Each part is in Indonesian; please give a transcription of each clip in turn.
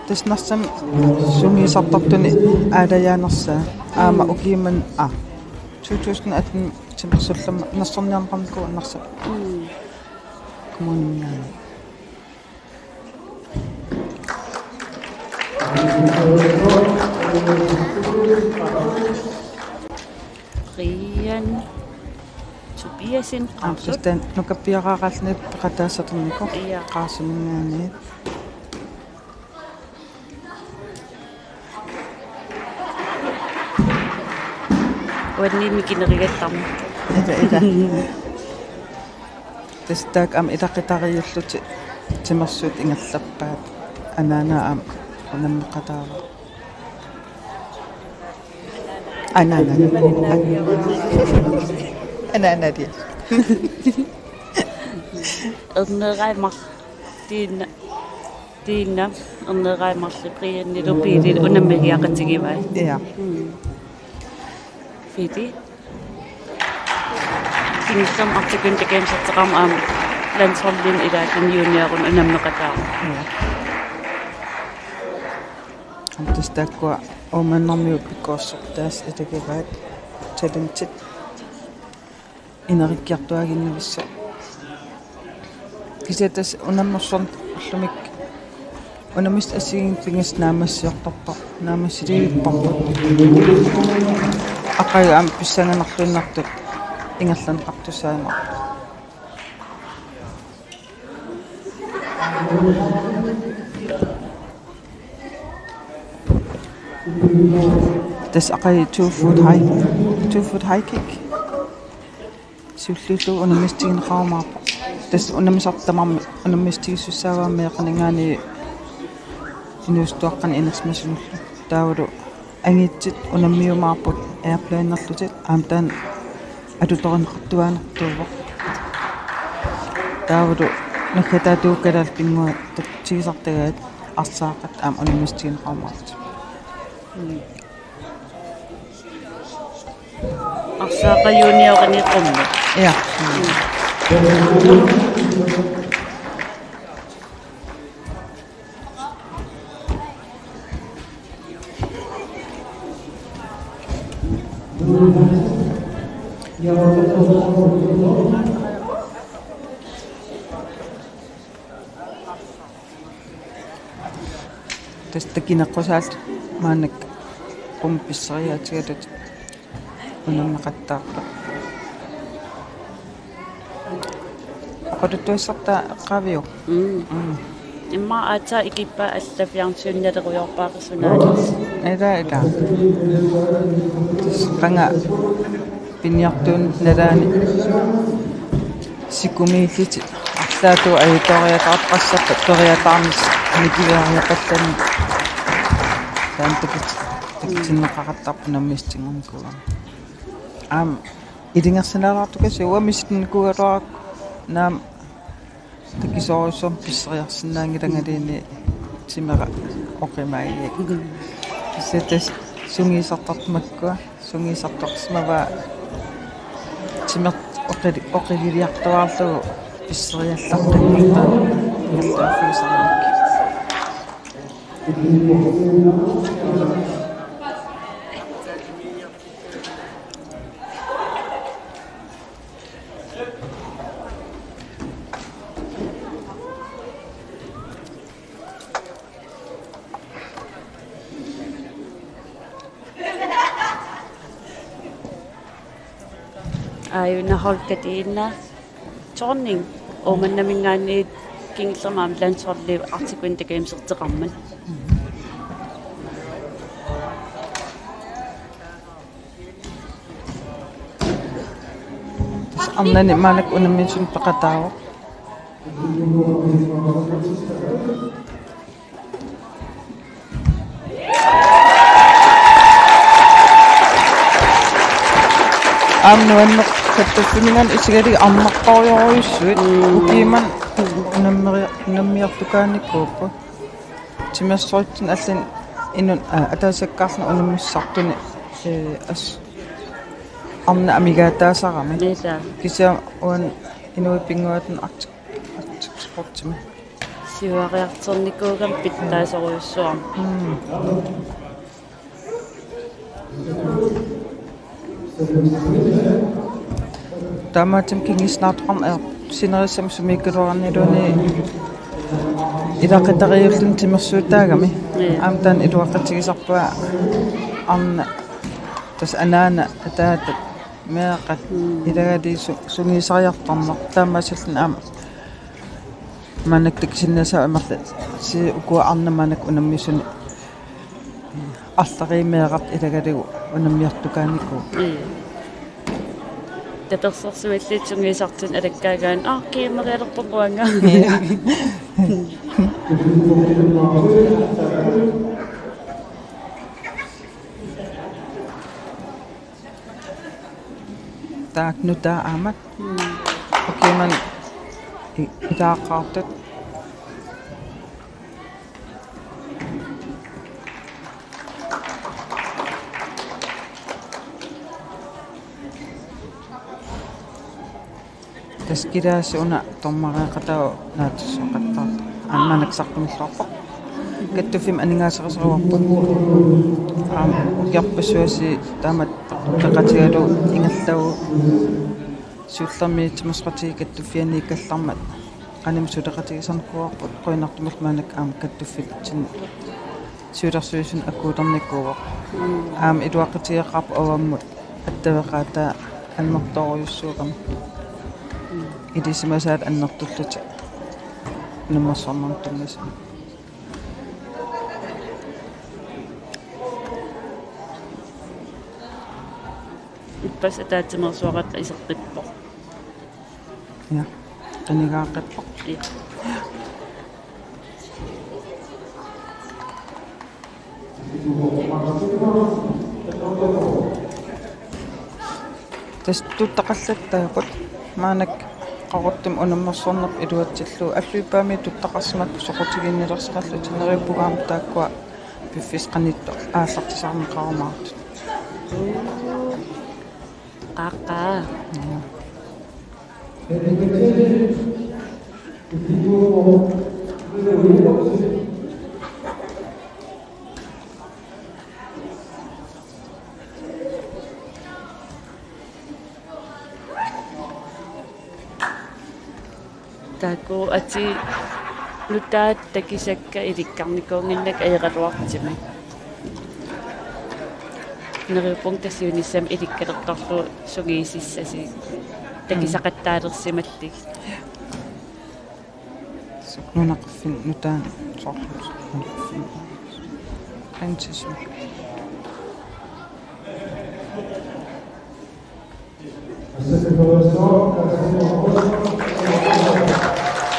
Tasnassam sungiisartartuni aalayaanерсаа аама укииман 2018 тимперсуллама нассорниарнеқарнику аннарсап коммунинаани Rian Tobiasin Amsterdam nukappiaqaaqalnit qataasaterniku qaasumingaani Wanni mikinerigattam ida Testak am idaqitariulluti timersuut ingerlappaat anaana am unammeqataava anaana dia erneqaimar tiinna erneqaimarli priannilupiilit unammigiaqatigivai ja fiti kingsam artikuntikemsarteqarma aam landsholdin ilaatun juniorun unammeqataa Testakua omannermiu pikkoorsortaas itakivaat talentit inarikkiartuaginnivissa kisatas unammersorn allumik unamist asigin pingas naamassiortorpo naamassiliipparpo aqayu am pissanganerluinnartut ingerlanqartusaamaa Das aqai 2 foot high kick. Sullulu unamistiin qaamaarpa. Tas unamisartamarmi unamistiissussaagaa meeqaningaani inustuaqqan inersmasullu. Taavulu angitsit unammiumaarput airplaneerlutit aamtaan atutorinqartuaanertuuvoq. Taavulu nakataatuukalaal pingua tigisartagaat arsaaqat aam unamistiin qaamaarpa. Arsaqa juniorniqummi Ja. Tästä kiinaqqusaalt maanak qumpissariaatigalut unammeqattaarpa oqututtuissarta qaviu imma ata ikippa allafiarnsuunnalerujorpaaqisunaali ida qanga pinniartuun nalaani sikumiilliti арлаату аиториатаартассарпа периатаарнис никивиариақаллани таантакит такитиннеқақаттарпу наммистингорникуга аам илингерсинаалаартукас уамиситникугалуарак наам такисоорусом писсериарсинаангилангалиини тимера оқимаиек кисетас сунгисартартмаккуа сунгисарторсмава тимер оқилиартуаарлугу писсериаллартаккита нерлааффисарник ayuna holkatiinna torning omannamingaanniit kingillermaam lansorli artikuintakeimserteqarman amnani maanak unammisun peqataawo amnuanneq kattassiningan isigari arneqqorioruyussuit ukiiman unammiartukaanikkuuppu timersoritsin allin inun ataasakkaarna unamissartuni as amna amigaataasarami nisa kisia uan inuipinguatun artiksportsimi сиуариартерникуугам питтаасоруйуссуарма Таматим кингиснаартарн синерисам сумиккулуарнилуни илақитариуллун тимерсуутаагами аамтаан илуаққатигисарпуа арна тас анаана атаата меақат илагали сунгисариартарнер таамаасаллун аама манак тиксиннасаа амарла си укуа арнаманак унаммисуни алларимеэқарт илагалигу унаммиартукаанику таперсэрсуиллит сунгисартун алаккаагаан киимериалерпоруанга таак нута аамат окейман итааққартут таскираасуна тормареқатаа наатуссоқаттарт амманаксартумиллуарпа каттуфим анингаасерисеруарпут ярпассуаси таамат қеқатигалу ингаллагу сууллермиитимасқатиги каттуффиани каллармат qanим сулеқатигисарнакуарпут қуинартумул маанак аама каттуффитсин суулерсуисун аккуулерникууа аама илуаққатиеқарпу аваммут аттавеқаата аннэрторуйуссуугам идисимасаат аннэртуллути нумерсорнартуммис иппас атаатимерсуарат исертиппо я танигааққиппо тас туттақаллаттаапут маанак qaqortum unammersornerp iluatsilluu аллуипаами туттақарсимат соқутигиннилерсеқарлу тинериппугаам тааккуа пиффис qanittu ааллартисаарми qarumaartut qaqa тако ати лутаат такисакка иликкарникуунginnak аеқалуартими нериппун тассиунissam иликкалертарлу сугиисиссаси такисақаттаалерсималлик нунақфин нутаан соорлус антису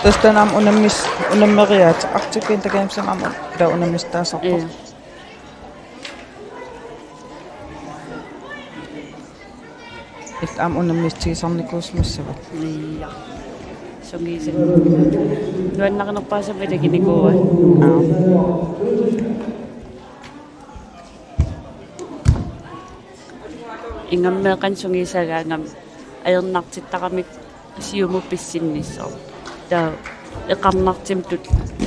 тастанам унаммериаат артикин такаамсам ама да унаммистаасарпо ам унаммистигисарникуусмассават ия сугиисин нуаннарнерпаасам илагиникууа ингаммеэқан сугиисагаангам аернартиттарамик сиуму писсинниссоо таа эқарнартим тут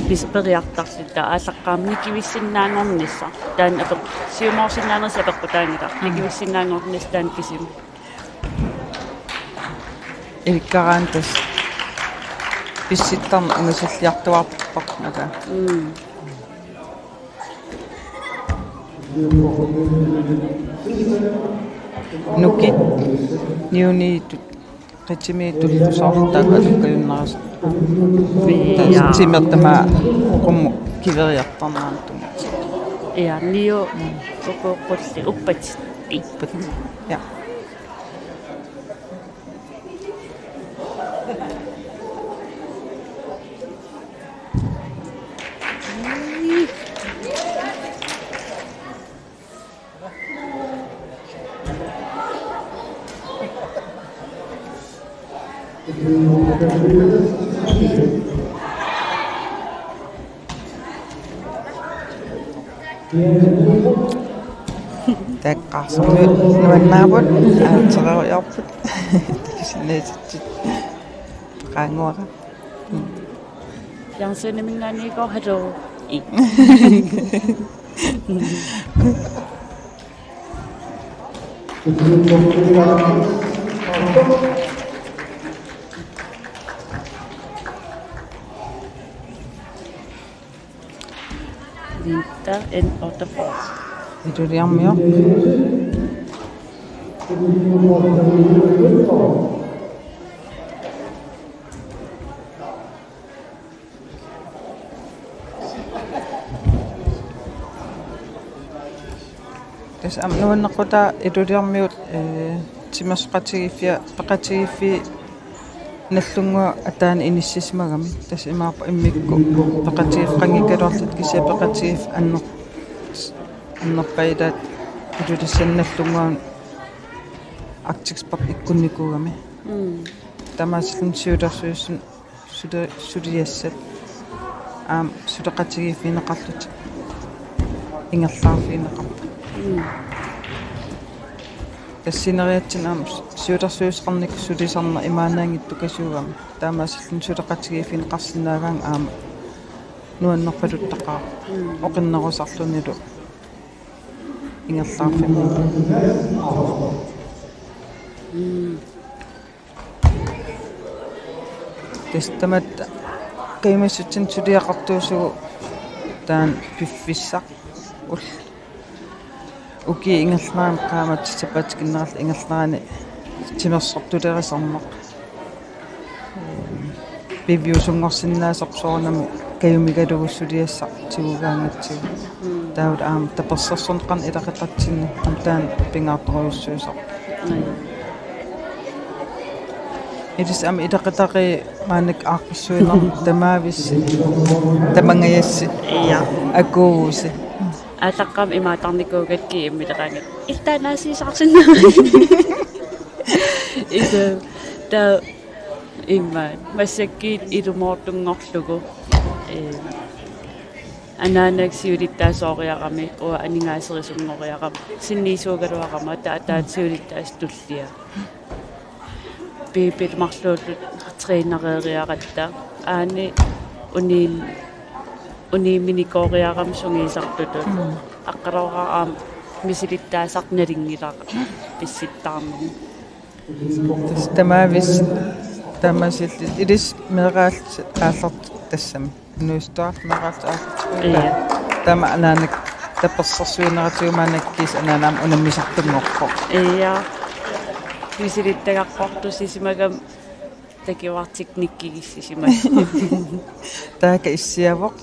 писпериартарлита ааллаққаам никивиссиннаангорнисса таан апеқ сиумоорсиннаанерс апеққутаангила никивиссиннаангорнис таан кисим илкараантас писситтарн унасаллиартуарпақ нага нукит ниуни qitimi tullusortaaka tukayunnaras tsimmertama qummu kiveriartarnaartuma ja nio uqoqqulli uppat ippat ja Teqqarsumi nuannaaput aatseriarput takisineetit qaanguara yang senimingani ko hado I. Winter in Otterford. Itu yang mio. Terus amno nakota itu yang mio timas qatigifia paqatigifi nallunga atan inissismagami tas imapa immikku paqatigif qangikalorlut kisia paqatigif annerpaidat itu disannallunga aktikspaq ikkunnikuugami tamaslun siudarsuusun sudiassat sudaqatigifi naqarlut ingerlaarfi naqarpa тассинериатсин аам сиулерсуисқарник сулисарна имаанаангитту касуугами таамаасиллун сулеқатигифин қарсинаагаан аама нуаннерпалуттақаа оқиннерусарлунилу ингерлаарфиму тестамат каймассутсин сулиақартуусугу таан пиффиссақ ул Uki ingallaan qaamat sapatkinnerall ingallaani timersortulerisarneq bibiusungorsinnaasarsoornami kayumigalugussuluiassaq tigugaangatsigu taawut aam tapersersorneqan ilaqeqatsinni amtaan pingaartoruyussuusaq Itis am ilaqetaqi maanik aaqissuiler tamaavissi tamangayassi Iya. akuusi Ataqam imatarnikuugatki immileqangat ittaanaasiisaqsinna ida ta imman massakkiit ilumortungorlugu anaanak siulittaasooriaqami uа aningaaserisunngoriaqam sinniisuugaluaqama taataat siulittaas tullia piipilmarluullut treenereeriaqatta aani uniiminikoriaqam sungiisartutut aqqaloraam misilittaasarnalingilaqa pissittaarnum tamavis tamasillit ilis meeraalt aallert tassam nuistuart meeraalt aallert tama anaanak tapersersuineratuumaanakkiis anaanaam unammisartungorpo iya misilittaqarportusisimagam takivartiknikkigissisimag taaka issiavoq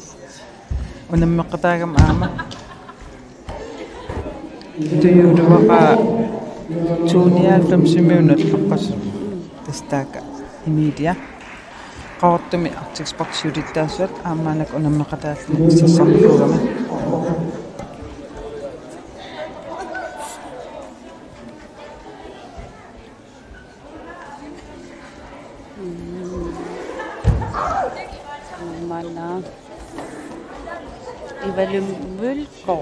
unammeqataagam aama tuyuluwaqa tuuniaaltum simiunat aqqas tastaaka imidia qaortumi artikspaqsiulittaasuat aamaanak unammeqataalluni issarluugami mana ivalumulko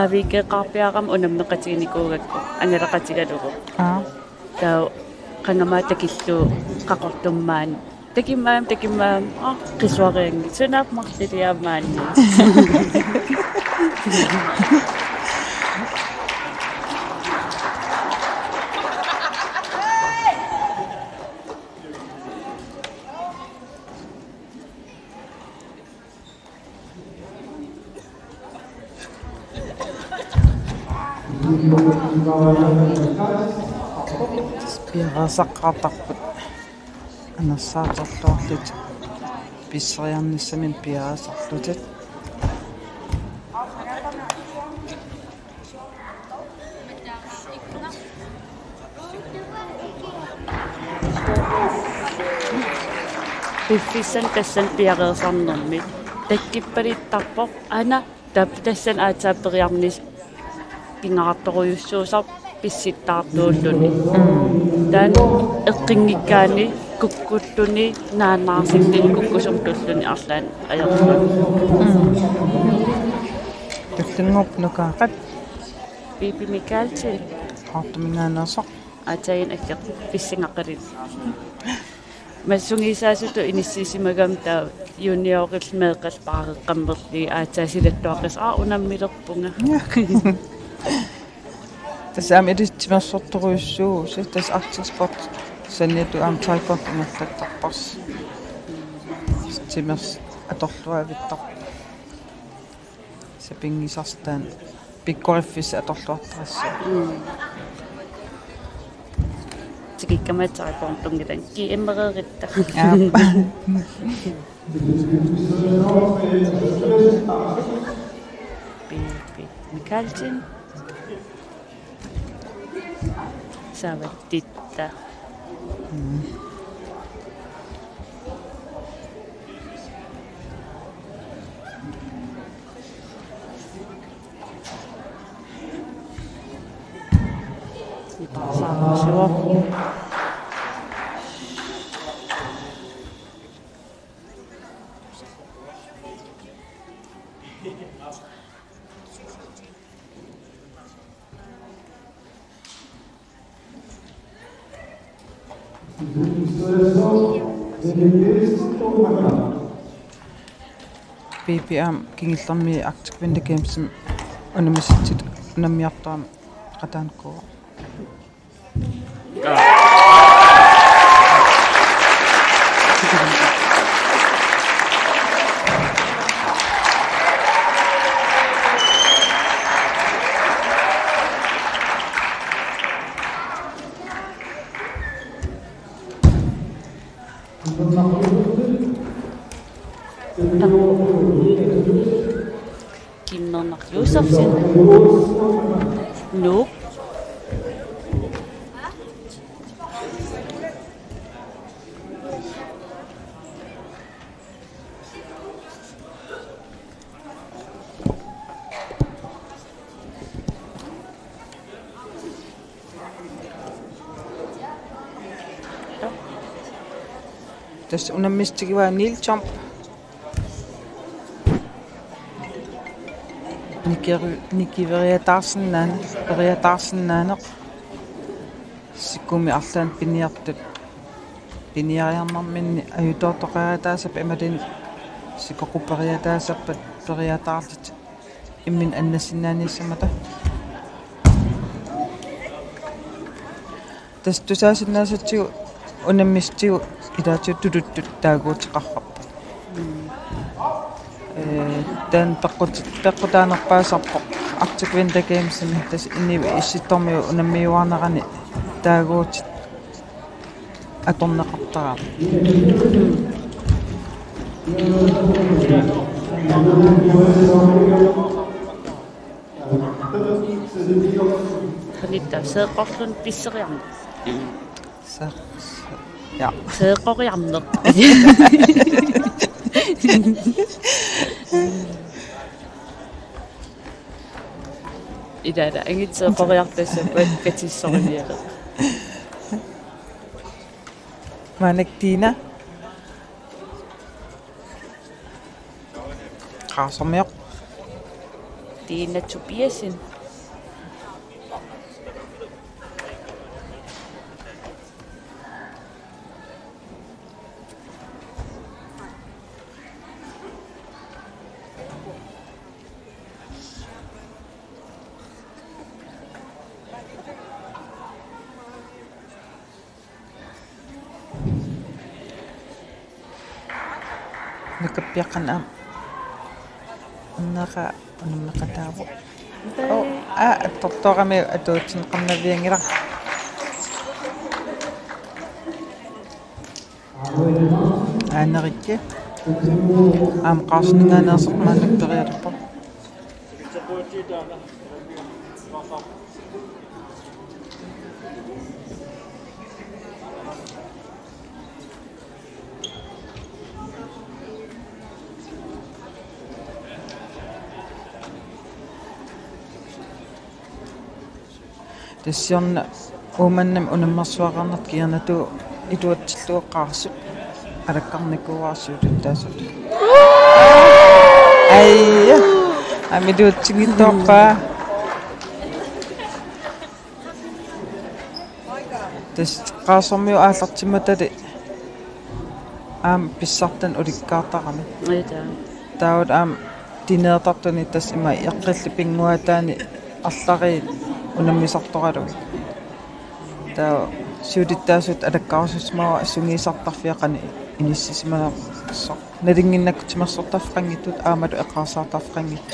avike qapiaqam unammeqatiginikuugakku angalaqatigalugu tau qangamaatakillu qaqortummaan takimmaam qisuariangi sunaapmarliliamaanni piarasaqqaartarput anassaatorluarlut pissariarnissamin piarasarlutit piffissan tassan piareersarnermi takkippalittarpoq ana tassan aataaperiarnis pingaartoruyussuusar pissittaartuulluni tan eqqingikkaani kukkulluni naanaarsinnil kukkusumtulluni arlaan ajerlun tullungorp nukaaqat piipimikaaltil qaartumingaanaasaq atayin akkeq pissingaqalit массунгисаасуту иниссисимагам таа юниорил меэкъал паареққаммерли аатаасилаттуаққис унаммилерпунга тасаами эдитсимерсорторуйуссуу тас артикспорт санниту таикот ингерлаттарпарс тимерс аторлуавиттар сапингисарстаан пиккориффис аторлуартарассаа тикиккаматсарипортунгилан ки эммерееритта пи микалчин саваттитта саавасуа BPM kingillermi Arctic Winter Games unamissit unammiartaam qataankuwa Kimnonak Yusufsin Nope tas unammistigiwa nil jump nikiveriataarsinnaane sikkumi arlaan piniartut piniariarmarminni ajutortoqariataasap imalin sikoquperiataasappat periataarlit immin annassinnaaniissamata tas tusaasinnaasatigu unammistigu ilaatiuttuluttut taaguutiqarrap dan peqqutaanerpaasarpoq Arctic Winter Games tas innivi issittormiu unammiuarnerani taaguutit atorneqartaraa Kalitta seeqorlun pisseriarne ja seeqoriarne Ida angitseeqoriartassappat katissoriviale manaktiina qaasarmiaq Tiina Tobiasin nakappiaqan naqa unammeqataavu attortorami atuutsin qamnaviangila aanerikki aam qaarsiningaaneersormaanakperialerpa Tassiorna uumannam unammersuaqarnert kiernatu ituatsillueqqaarsut alakkarnikuuarsuulut ayya amiduutsigittoqqaa tas qaasarmiu aallartimatali pissartan ulikkaartarami Ita. taawut tineertartuni tas ima iqqilli pinguataani allari unammisartoralu taa suutittaasut alakkaarsusmaa sungiisartarfiaqani inissisimalaqqso nalinginnakkutimersortarfqangittut aamalu eqaarsaartarfqangitt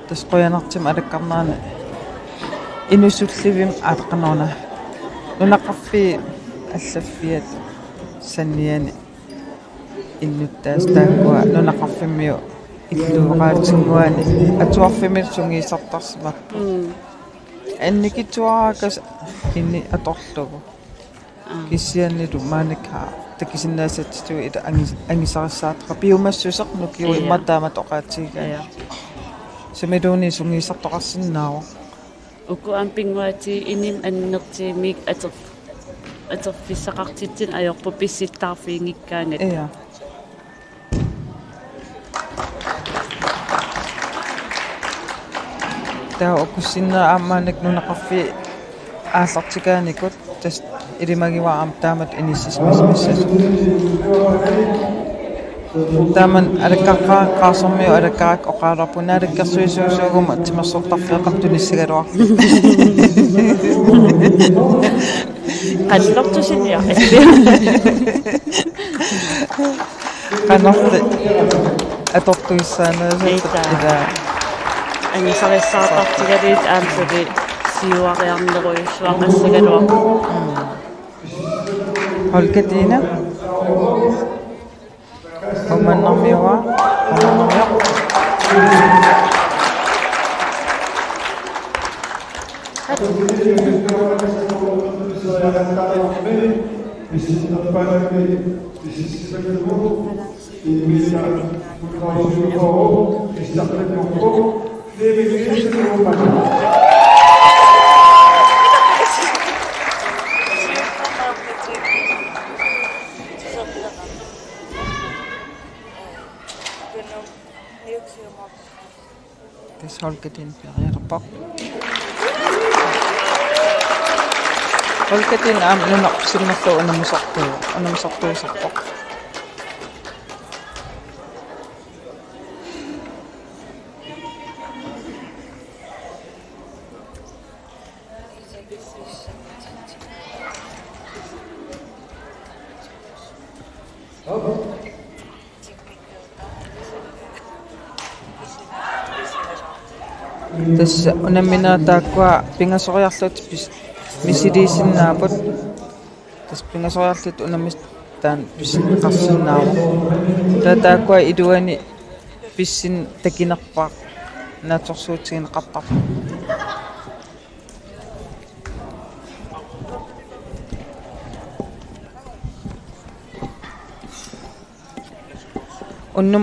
tas qoyanartim alakkarnaana inusullivim aaqanorna nunaqarfi allaffiat sanniani innuttaas taakkua nunaqarfimmiu illuuqaatinguani atuarfimil sungiisartarsimappu annikituarakas inni atorlugu kissiannilu maanikha takisinnaasattu ila angisarissaatraqa piumassuseq nukiu immataamat oqaatiga sumiluni sungiisartoqarsinnaawa uku ampinguati inim annertiimik aterfissaqartitsin ajorpu pissittaarfiingikkaangat iya taa okussinna aamaanik nunaqarfi aallartikaanikut tas ilimagiwaam taamat inissismismissas taaman alakkaaqaarsormiu alakkarak oqaalarpuna alakkarsuisuusuuguma timersortarfiaqartunissigaluar qallortusinia qanorli atortuissaanaasut ila анисарissaatartigalit аамсули сиуариарнеруйуссуақассагалуа holkatiina omannarmiuа omannarmiaq tes holkatin periarpaq holkatin nunaqsinnerlu unamusartuusarpoq tas unamminaataakkua pingasoriarlut misiliisinnaaput tas pingasoriarlut unamis taan pissiqqarsinnaawa taataakkua iluani pissin takinerpaaq naatorsuutigineqartar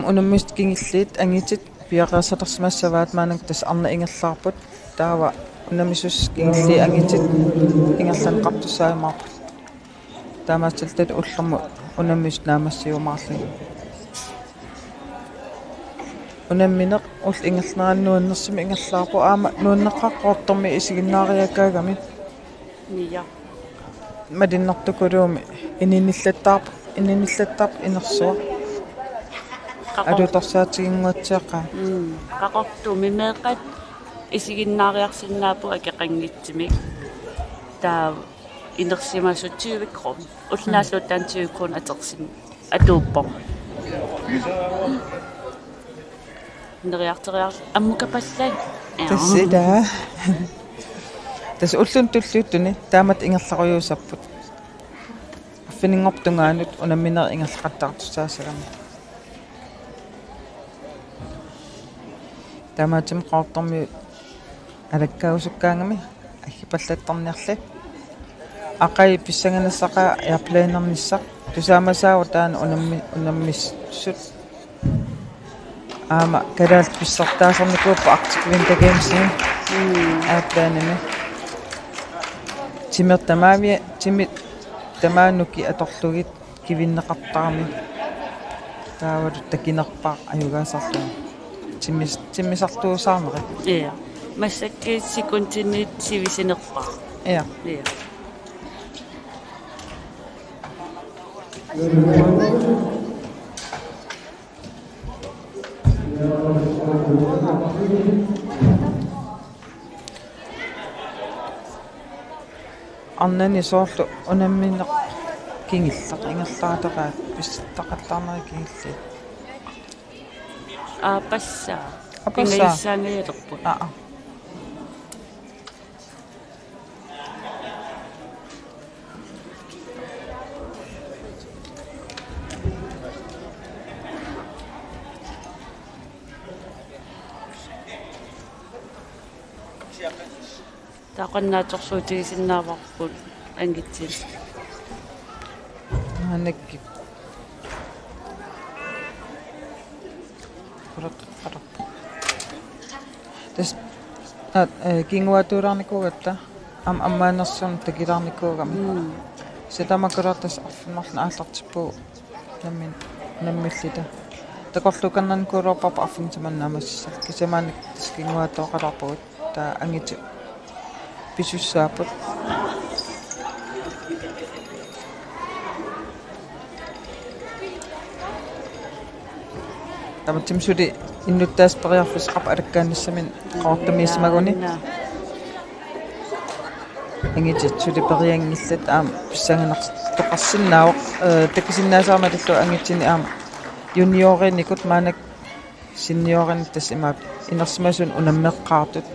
unamist kingilliit angitit piaqaassatarsimassavaat maanang tas arna ingerlaarput taava unamisus kingilli angitit ingerlanqartussaaimaarput taamaatsaltat ullermu unamis naamassiumaarlagi unammineq ull ingerlarannuannersimi ingerlaarpu aama nuunneqqaqqortormi isiginnaariakkaagami nia madinnertukuluumi ininnillattaarp inersuaq adutorsaatiginguatsiaqa qaqortu mimeeqqat isiginnaariarsinnaappu akeqanngitsimik taa inersimasuttiuvikrum ulnaalluttaantiukkun atersin atuuppo neriarteriar ammukapallai tassida tas ullun tulluuttuni taamat ingerlarujuusapput affiningortungaanut unamminer ingerlaqattaartussaasagami taamaatim qaortormi alakkausukkaangami аггипаллаттарниарли ақай писсаганассақа аirplaneернissaq тусаамасаава таана унаммиссут аама калаалт писсартаасарникууппа Arctic Winter Games-ни airplaneами тимит тамаануки аторлугит кивиннеқартарами таавалу такинерпаа аюгаасарлу тиммисартуусаарнери иа массакки секундинит сивисинерпаа иа Arnani soorlu unammineq kingillaq ingerlaataqaat pissittaqallarneri kingillit. Passaa. Apassaa. Pingaissaangayalerput. Taqannaatoqsuutigisinnaavaqput angitsil. Anakki. Quraqarpa. Tas kinguatuuraarnikuugatta ammaanersun takilaarnikuugami. Sitamakurartas arfunarla aallartippu nammillita. Taqorlukannan kuuruarparpa arfunitamannaamassal kisamaanik tas kinguatuoqalarpugut taa angitu pisussaaput. Tamatsimsuli innuttaaspeриarfus qap alakkaannissamin qaortamiismaguni angitsit suli periangillat pissanganaq toqarsinnaavoq takisinnaasaamallu angitsini juniorinikut maanak seniorinik tas imaap inersimasun unammeqqaartut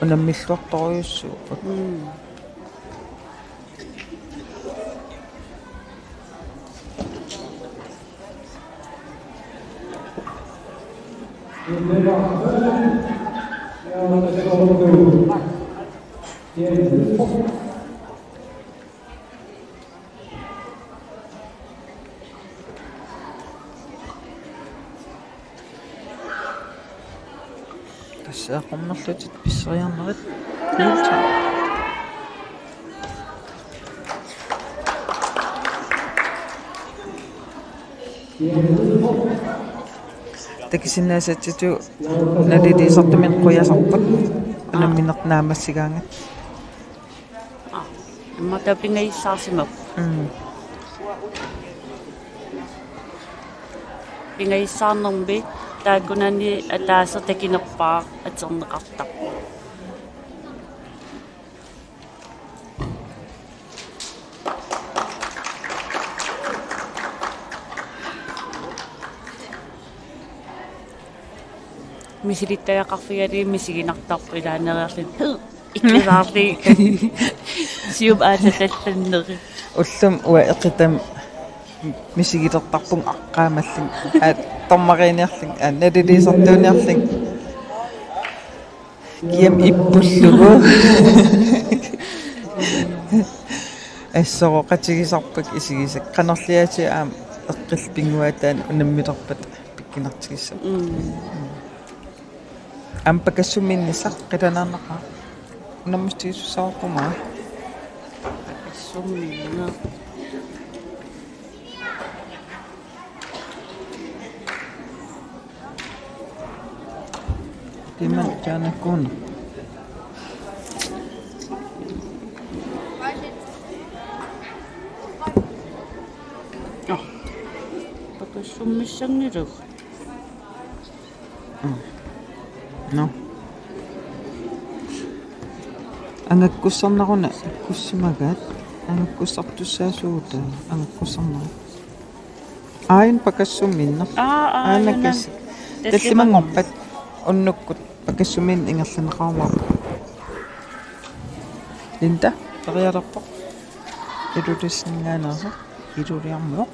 unammilluartoriussuuput тассаақорнерлутит писсериарнерит тилта такисиннаасатситу налилисартумин қуясарпут унамминернаамассигаангат Amma pingaissaarsimap. Pingaissaarnermi taakunani ataasertakinerpaa aterneqartaq. Misilittayaqarfigali misiginartarpu ilaanereerlin ikkisaarli sium aatatallanneri ullum ua eqitam misigilertarpun aqqaamallin tormariiniarlin naliliisartuuniarlin kiam ippullugu assoroqatigisarpuk isigisak qanerliati eqqilpinguataan unammilerpat pikkinartigissa ampakassuminnissaq qilanarnaqa unammustigissaarpumaa summinga timan jaanakkuuna pakassummissannilug no angakkussarnaruna kussimagat angakkussartussaasuuta angakkussarnara ain pakassumminner aanakas tallimangorpat unnukkut pakassumin ingerlaneqarmarpa linda perialerpoq ilulissingaanaasa iluliarmuloq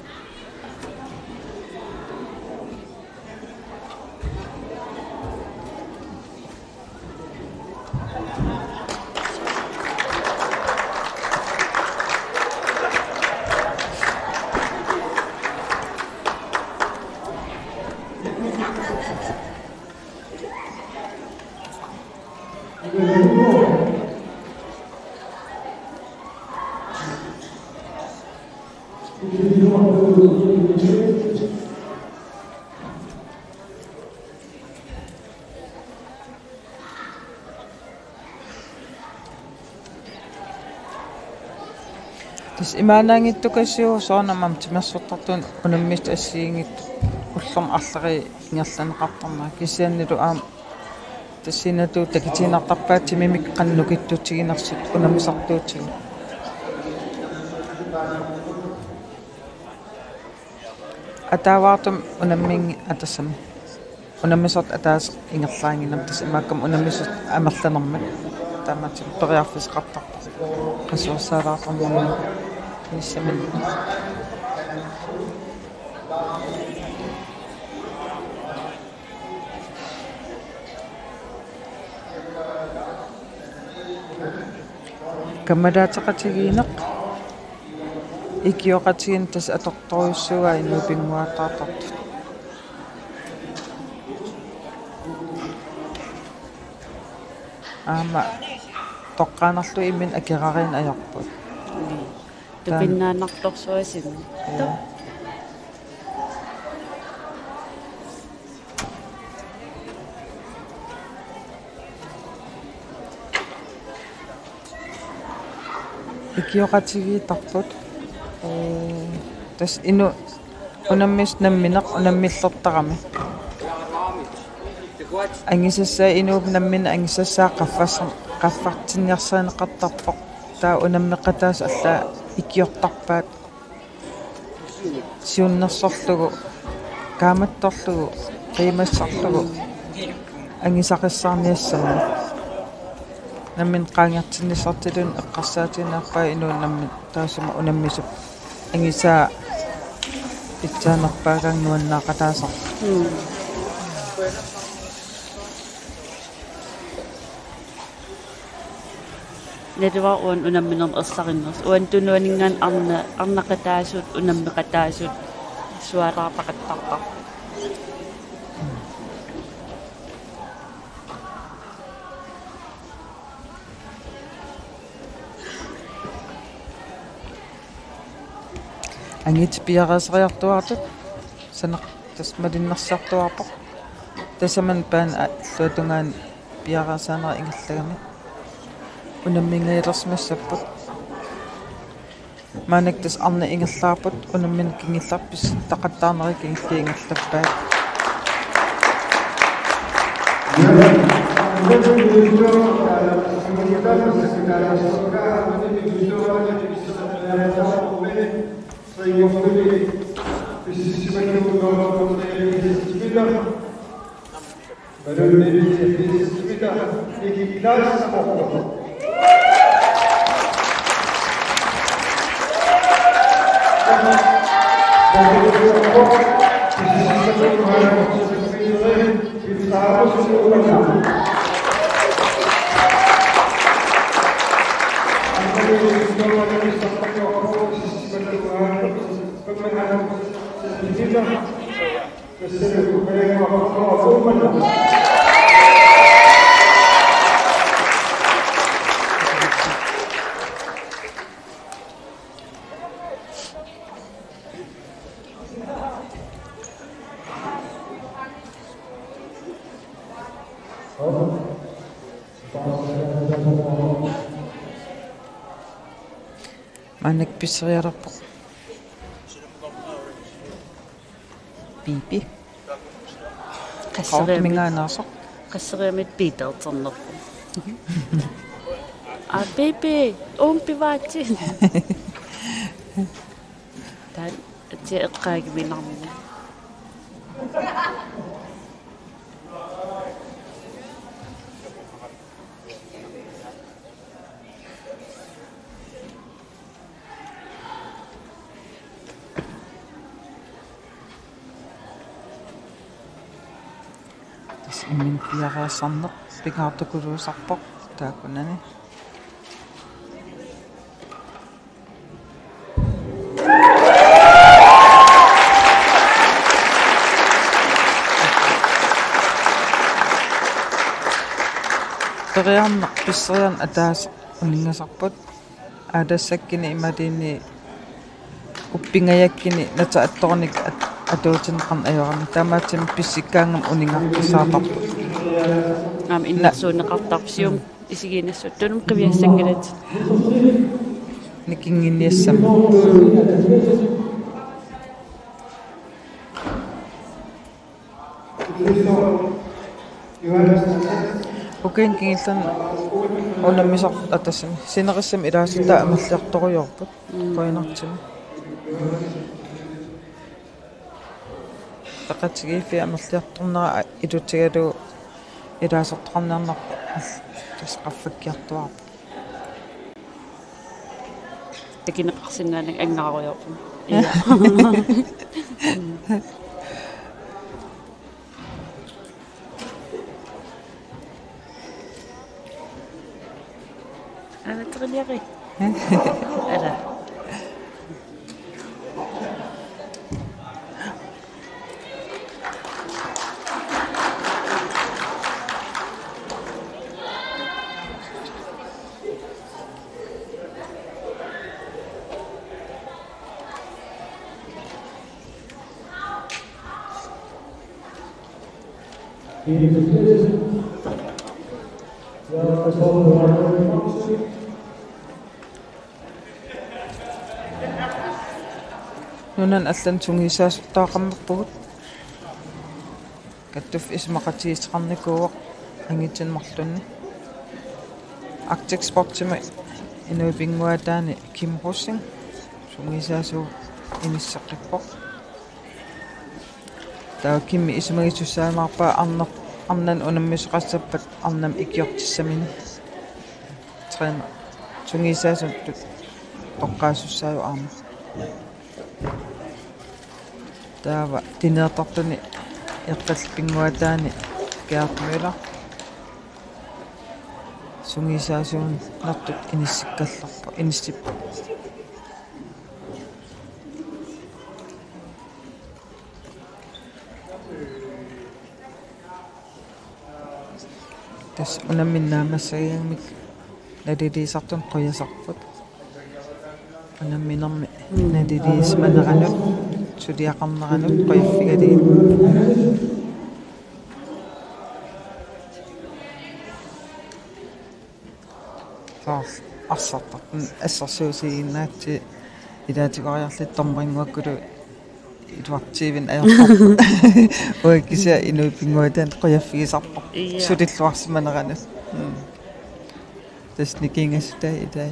Tis imaanaangittukasiu soonamam timersortartun unammist assiingit ullorm allari ingerlaneqartarma kisiannilu aam tassinatu takitiinartarpaat timimik qannukittuutiginersut unamisartuutigu ataavartum unammingi atassam unammisort ataas ingerlaanginam tas imaakkam unammisut amerlanermak taamatim periarfisqartarpa qasuursaalaatarnerma nissamin kamadaataqatigiineq ikioqatigin tas atortoruissuga inupinguaataartartut aama toqqaanarlu imin akirarin ajarput tupinnaanartorsuasin ikioqatigiitarput tas inu unammis nammineq unammillertarami angisassaa inuup nammina angisassaa qaffartinniarsaaneqartarpoq taa unammeqataas allaa ikiortarpaat siunnersorlugu kaamattorlugu qiimassarlugu angisaqissarniassama nammin qaangertinnisartilun eqqarsaatinerpaa inuun nammin taasuma unammisuk angisaa itsaanerpaakang nuannaaqataasar Nedwa on unamminerm ersarinngers uan tunuaningaan arnaqataasut unammeqataasut suaraapaqattarpaq angit piarasriartuartut saneq tasmalinnersartuarpoq tasaman paan luatungaan piarasaanera ingerlagami unammingeelersimassaput maanik tas arna ingerlaarput unammin kingillarpis taqattaarneri kingilliingerlappaat maanik pisseriarpoq piipi qasserimingaanaasoq qasseriamit piiterternerpu pipi umpivaatsin taan ati eqqaagiminarmu imin piaraasarneq pigaartukuluusarpoq taakunani teriarneq pisserian ataas uningasarput aadassakini imaliini uppingayakkini nata attornik atuutineqarn ajorami taamaatim pissikkaangam uningarpisaatarput am innersuuneqartarpsium isigiinassut tunum qiviassangilati nikinginiassam Okei kingillan unammisaq atassami sineqissam ilaasita amalliartoriorput qoinartimi taqatigiiffi amalliartornera ilutigalu ilaasortoqarniarnarpa tasqaffakkiartuarpu Takineqarsinngaanak anngaaruyorpun Taqiliaqi ala Nunan allan tungisaasutaaqammerpugut kattuf ismaqatiisqarnikuuaq angitsinmarlunni Arctic Sportsima inuipinguataani Kim Rossing tungisaasuu inisseqqippoq taa kimmi ismagisussaamarpaa arnan unammisoqassappat arnam ikiortissamini træner tungisaasuttut toqqaasussaayu aama taava tineertartuni eqqallpinguataani Gert sungisaasuun nartut inissikkallarpa inissippa tas unamminnaamassagиангмик налилиисартун қуясарпут унамминерми налилиисманеранут сулиақарнеранут қуяффигалиит таас арсартартун ассарсуусигиннаатси илаатигориарлит тормарингуаккулу илуартиивин аёрпарпа уаккися инуипингуатаан қуяффигисарпа сулиллуарсиманеранут тас никингастай итай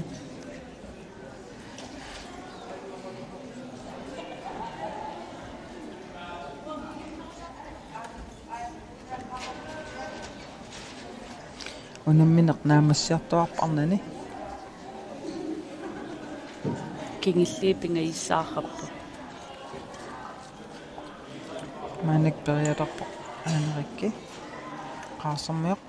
унамминеқ наамассиартуарпарнани кингиллиипинга иссаарраппу маанак периалерпо аанерикки qaarsormiоq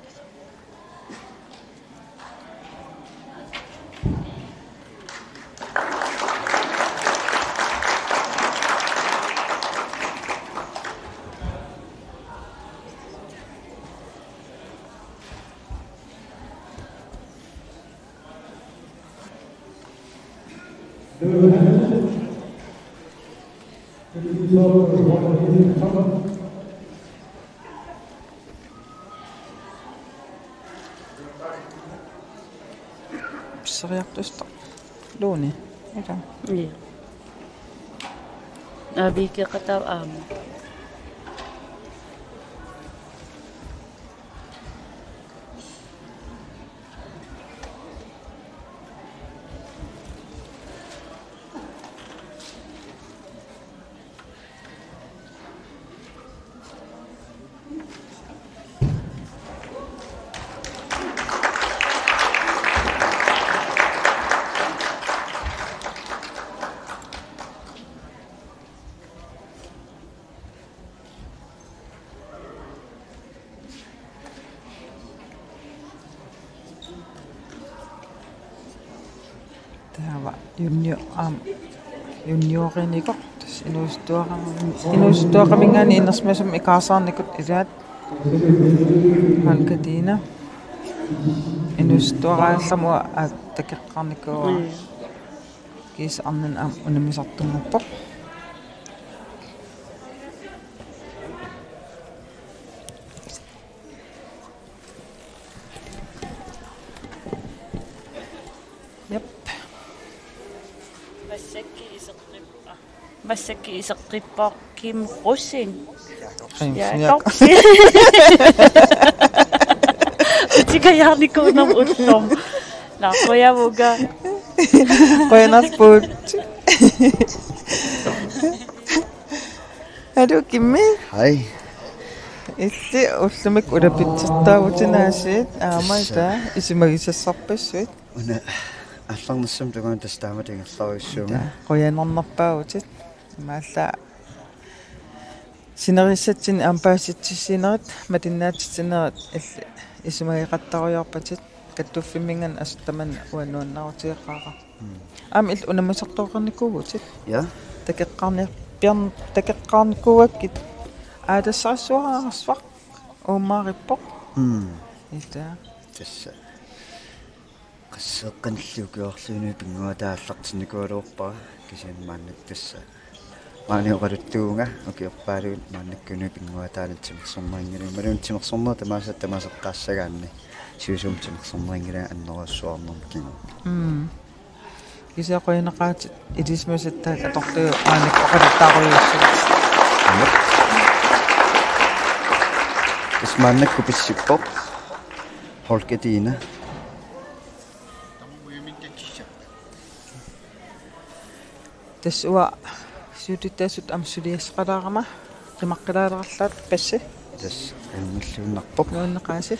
pissariartusta luuni ita iya abikeqataw aama taava junioriniqor tas inuustuaqamingaani innersmasum ikaasaarnikut ilaat halkatiina inuustuaqaallamua attakeqqarnikua kiis arnan unamisartumuppoq Massakki iseqqippoq Kim Russin. Ja. Utika yarnikuunam ullum. Naqoyavuga. Qoyanarput. Hadu Kimmi? Hej. Illi ullumik ulapitsertaavutinaasiit aamaita isimagissassarpassuit. Una алларнассам тугуун тастааматингерларуйссууга. Qoyanarnarpaavutit. Maalla sinerissatsin ampaasitsissinerit matinnaatitsineret illi isimagiqattaruyorpatit kattuffimingan astaman uannuannarutiiqqaaqa. Am il unamasertoqernikuugutit. Ja. Takeqqarnikuuakkit aatassarsuaraarsvaq uummaarippoq. Ita. Тасса. qassеққаниллуукиорлууни пингуатааллартинникуалуорпара кисианмааннак тасса. Maaниоқалуттуунга укиорпаалуут мааннаккуни пингуатаалатсимерсэрмарингилаа малуунтимерсэрмаа тамаасаттамасеққаассагаанни сиусумтимерсэрмарингилаа аннеруассуарнерм кигу. Кисеқоинеқаатит илисмусаттаат аторлугу аанаккоқалуттааруйуссу. Исмааннакку писсиппоқ холкетиина тассуа сиутиттаасут амсулиассақалаарама қимаққилаалерлаат пасси тас аммиллууннарпоқ нууннеқааси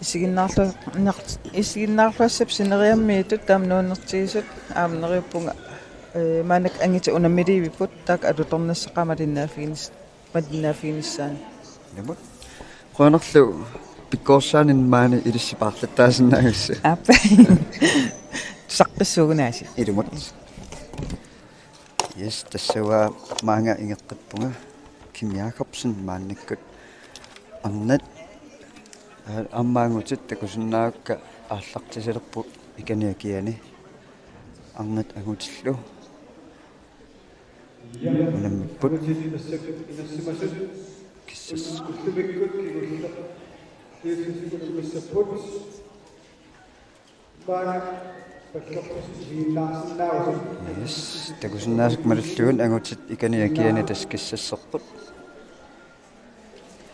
исигиннаарлуассап синериаммиитут таам нууннертигисут аамнериуппунга маанак ангита унаммиливиппут таак алуторнассақамалиннаафигинис мадиннаафигиниссаани нэмут қонерлу пиккорсаанин маани илиссипаарлаттаасиннаагисса аппа саққиссуугунааси илумут yes тассава маанга ингеққиппунга Kim Jacobsen маанниккут арнат аммаангутит такусиннаакка ааллартисалерпут иканиакиани арнат агутиллу унаммиппут киссас yes такусиннаасак маллуун агутит иканиакиани таскиссассерпут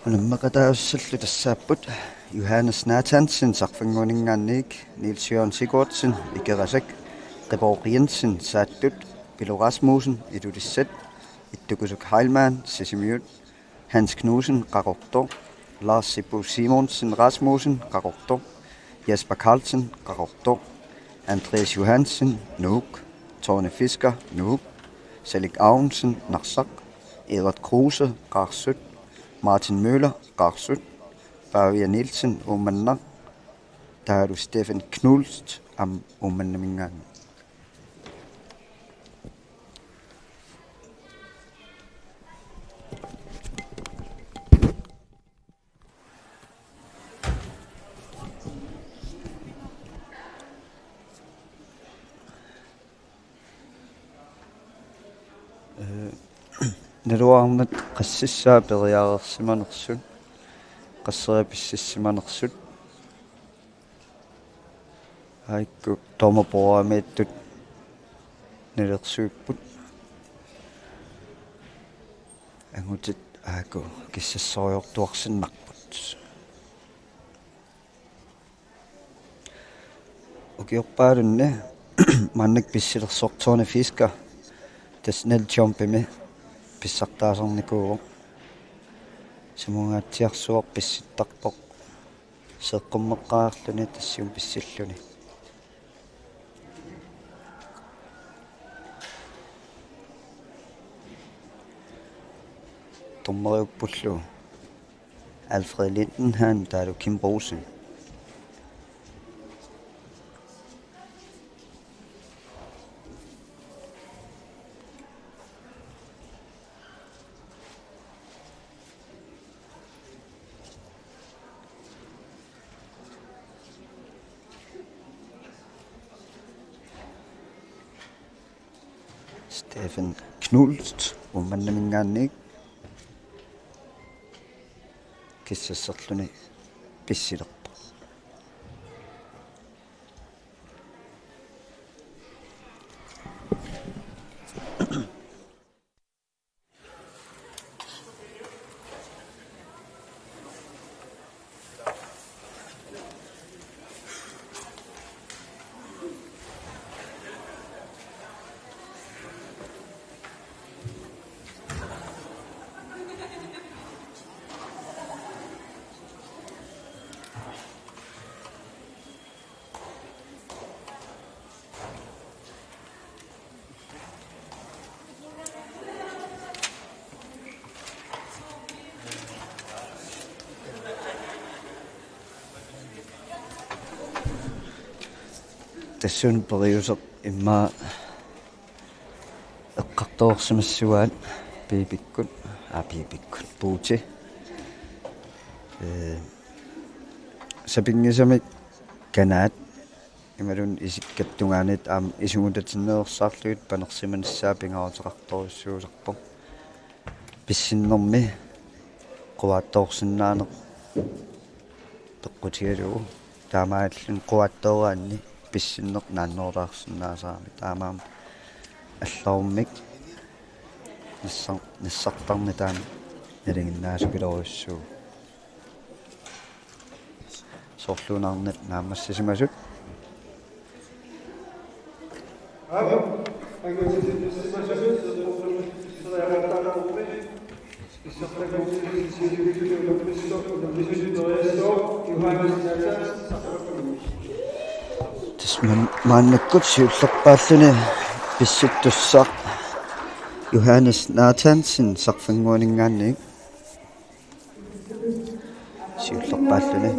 унаммақатаассаллу тассааппут Johannes Nathansen saqfanguningaanniik Niels Jørgen Sigurdsen ikerasак Reborg Jensen saattut Pilo Rasmussen itulissat ittukusuk Heilmann Sisimiut Hans Knudsen qaqortor Lars Sippo Simonsen Rasmussen qaqortor Jesper Carlsen qaqortor Andreas Johansen Nuuk Tone Fisker Nuuk Selig Aunsen Narsaq Edvard Kruse Qarsut Martin Møller Qarsut Bavia Nielsen umanna taalu Stefan Knulst am umannamingaan Naluarnat qassissaa periareersimanersut qasseripississimanersut aikku tormaporaamiittut nilersuipput angutit aaku kissassoriortuarsinnarput ukiorpaalunne mannak pissilersortoorna fiska tasnal chompime pissartaasarnikuugo симунгаатсиарсуор писситтарпоқ сеққуммеққаарлуни тассиум писсиллуни томмериуппуллу Alfred Lindenhan таалу Kim Rosen Stefan Knulst umannamingaanniik kissasserluni pissilerpa tassun periuseq imma eqqartoorsimassuaat piipikkut puuti sapingisamik kanaat imalun isikkattungaanit isungutatinneersaarluit panersimanissaa pingaruteqartorissuusarpoq pissinnermi quaattoorsinnaaneq peqqutigalugu taamaallun quaattoораанни pissinneq naannoorlaarsinnaasaami taamaam аллауммик нассартарни таана налингиннаасукилоруссуу соорлуунаарнат наамассисимасут тасман мааннаккут сиуллерпааллуни писсуттуссаа Johannes Nathansen saqfanguaningaanniik siullerpaalluni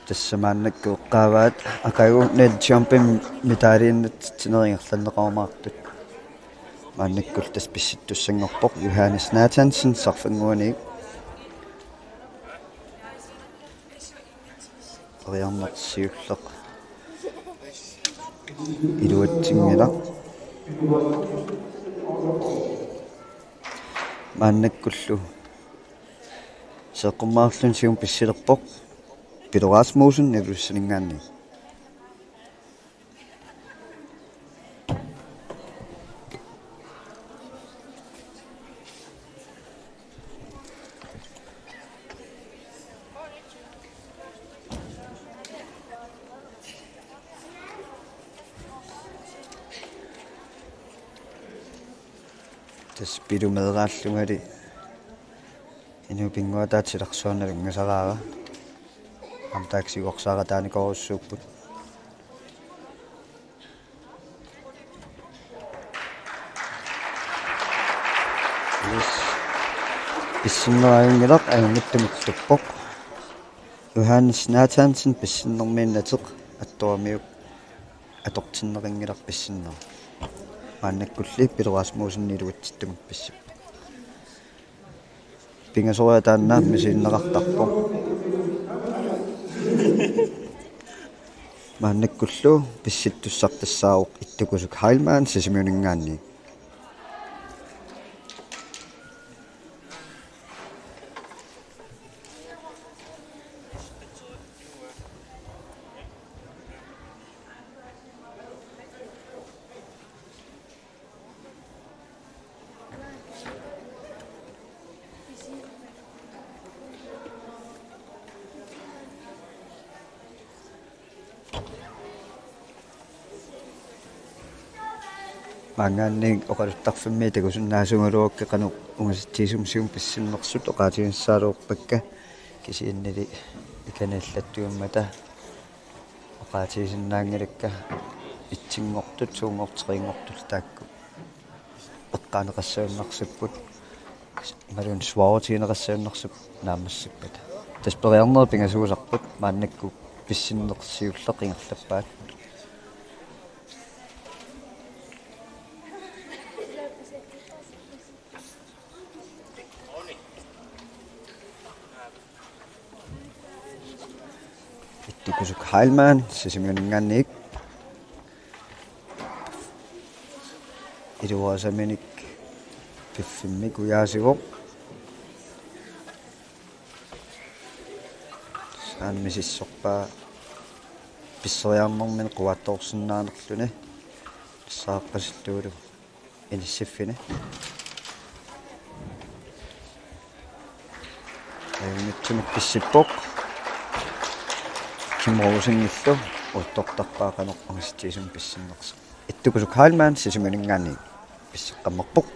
тассамааннакку эққааваат акагу net jumping mitariinnat tineringerlanneqarmaartut мааннаккул тас писситтуссангорпоқ Johannes Nathansen сарфангуаник ариарнерсиуллеқ илуатсингила мааннаккуллу сеққумаарлун сиум писсилерпоқ пилорасмусен нэлуссанингаанни Pidu meeraallungari inu pinguataatilarsuarnalungasaraara amtaaksiuorsaara taanikorussuupput pissinneraagiнгилaq agungittumikkluppoq Johannes Nathansen pissinnermiinnateq attuamiuk atortinneringilaq pissinner мааннаккулли пилорасмуусиннилуатситтумик писсип пингасориа тааннаа мисииннеқартарпо мааннаккуллу писситтуссартассаауқ иттукусук хайлмаан сисимиунингаанни мангаанник оқалуттарфимми такусуннаасунгалуаккеқану унгаситсиисумсиум писсиннерсут оқаатигиссаалуорпакка кисииннили иканаллаттуиммата оқаатигисиннаангилакка итсингортут суунгортерингортул таакку эққаанеқассауннарсиппут малун суаутигинеқассауннарсуп наамассиппата таспериарнер пингасуусарпут мааннакку писсиннерсиуллеқингерлаппаат kusuk Heilmann sisimiuningaanniik iluasaminik piffimmik uyaasigoq saan misissorpaa pisseriarnermin quattoorsinnaanerluni saaqqasilluulu inissiffini ayunitsumik pissippoq kimrousingillu uttortarpaaqanoq angisttiisum pissinnersa ittukusuk Heilmann sisimiuningaanni pisseqqammerpoq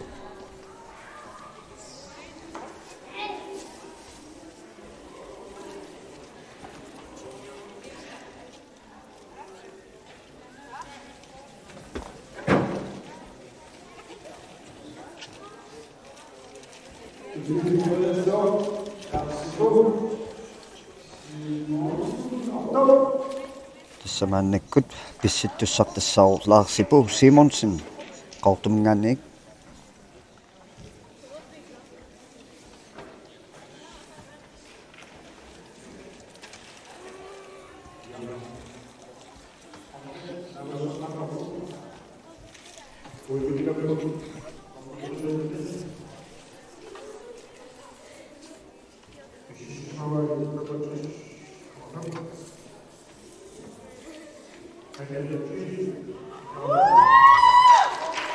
Tissamannakut pissittussartassaaru Larsipu Simonsen qortumingaanniik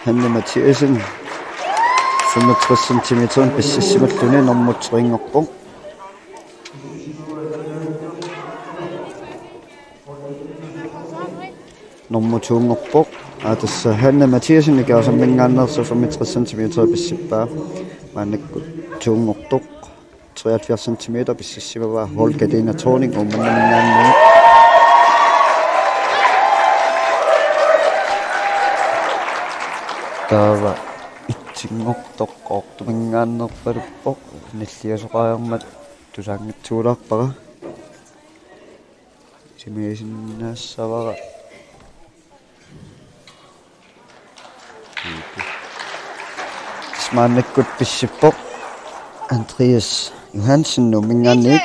Hanne Mathiasen 65 cm pississimalluни normutteriingorpoq normutungorpoq atassa Hanne Mathiasen ikaasammingaannersu 65 cm pissippaa maanakku tuungortoq 73 cm pississivava Holgadina Torning ummannamingaanni tava ittingortoq qortumingaannerpaluppoq nilliasoqaarmat tusaangitsuularpara simisinnaassavara smaannakkut pissippoq Andreas Johansen numingaanniik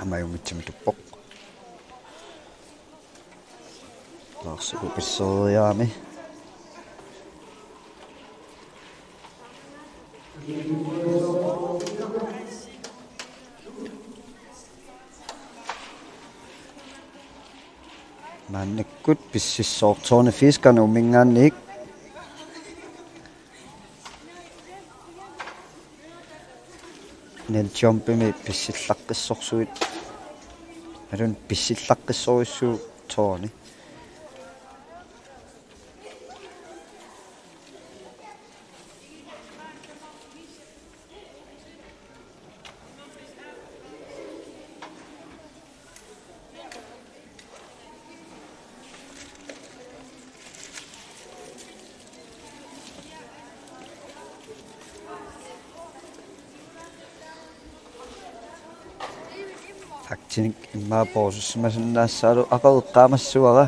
amajummitsimutuppoq Larsipu pisseriaami maannakkut pississoortoorne fiskana umingaanniik nel jumpimi pissillaqqissorsuit alun pissillaqqissorussuu toorni Aktinik immaapoosussimasinnaassaalu aqareqqaamassuara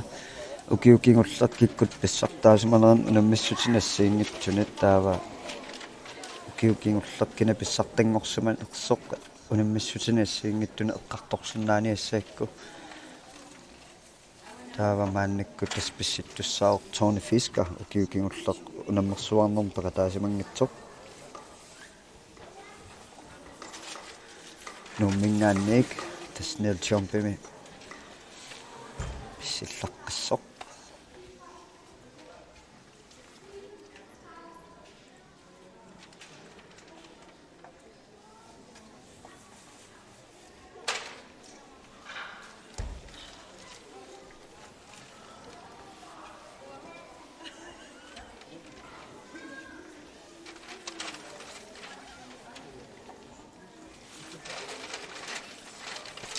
ukiukingullat kikkut pissartaasimaneran unammissutinnassiinngitsunit taava ukiukingullarkina pissartangorsuman ersoq unammissutinnassiingittuna eqqartorsunnaani assaakku taava maannakkut taspissittussaaortoorni fiska ukiukingullar unammersuarnerm pakataasimanngitsoq nummingaanniik tasnel jumpimi pissillaqqissoq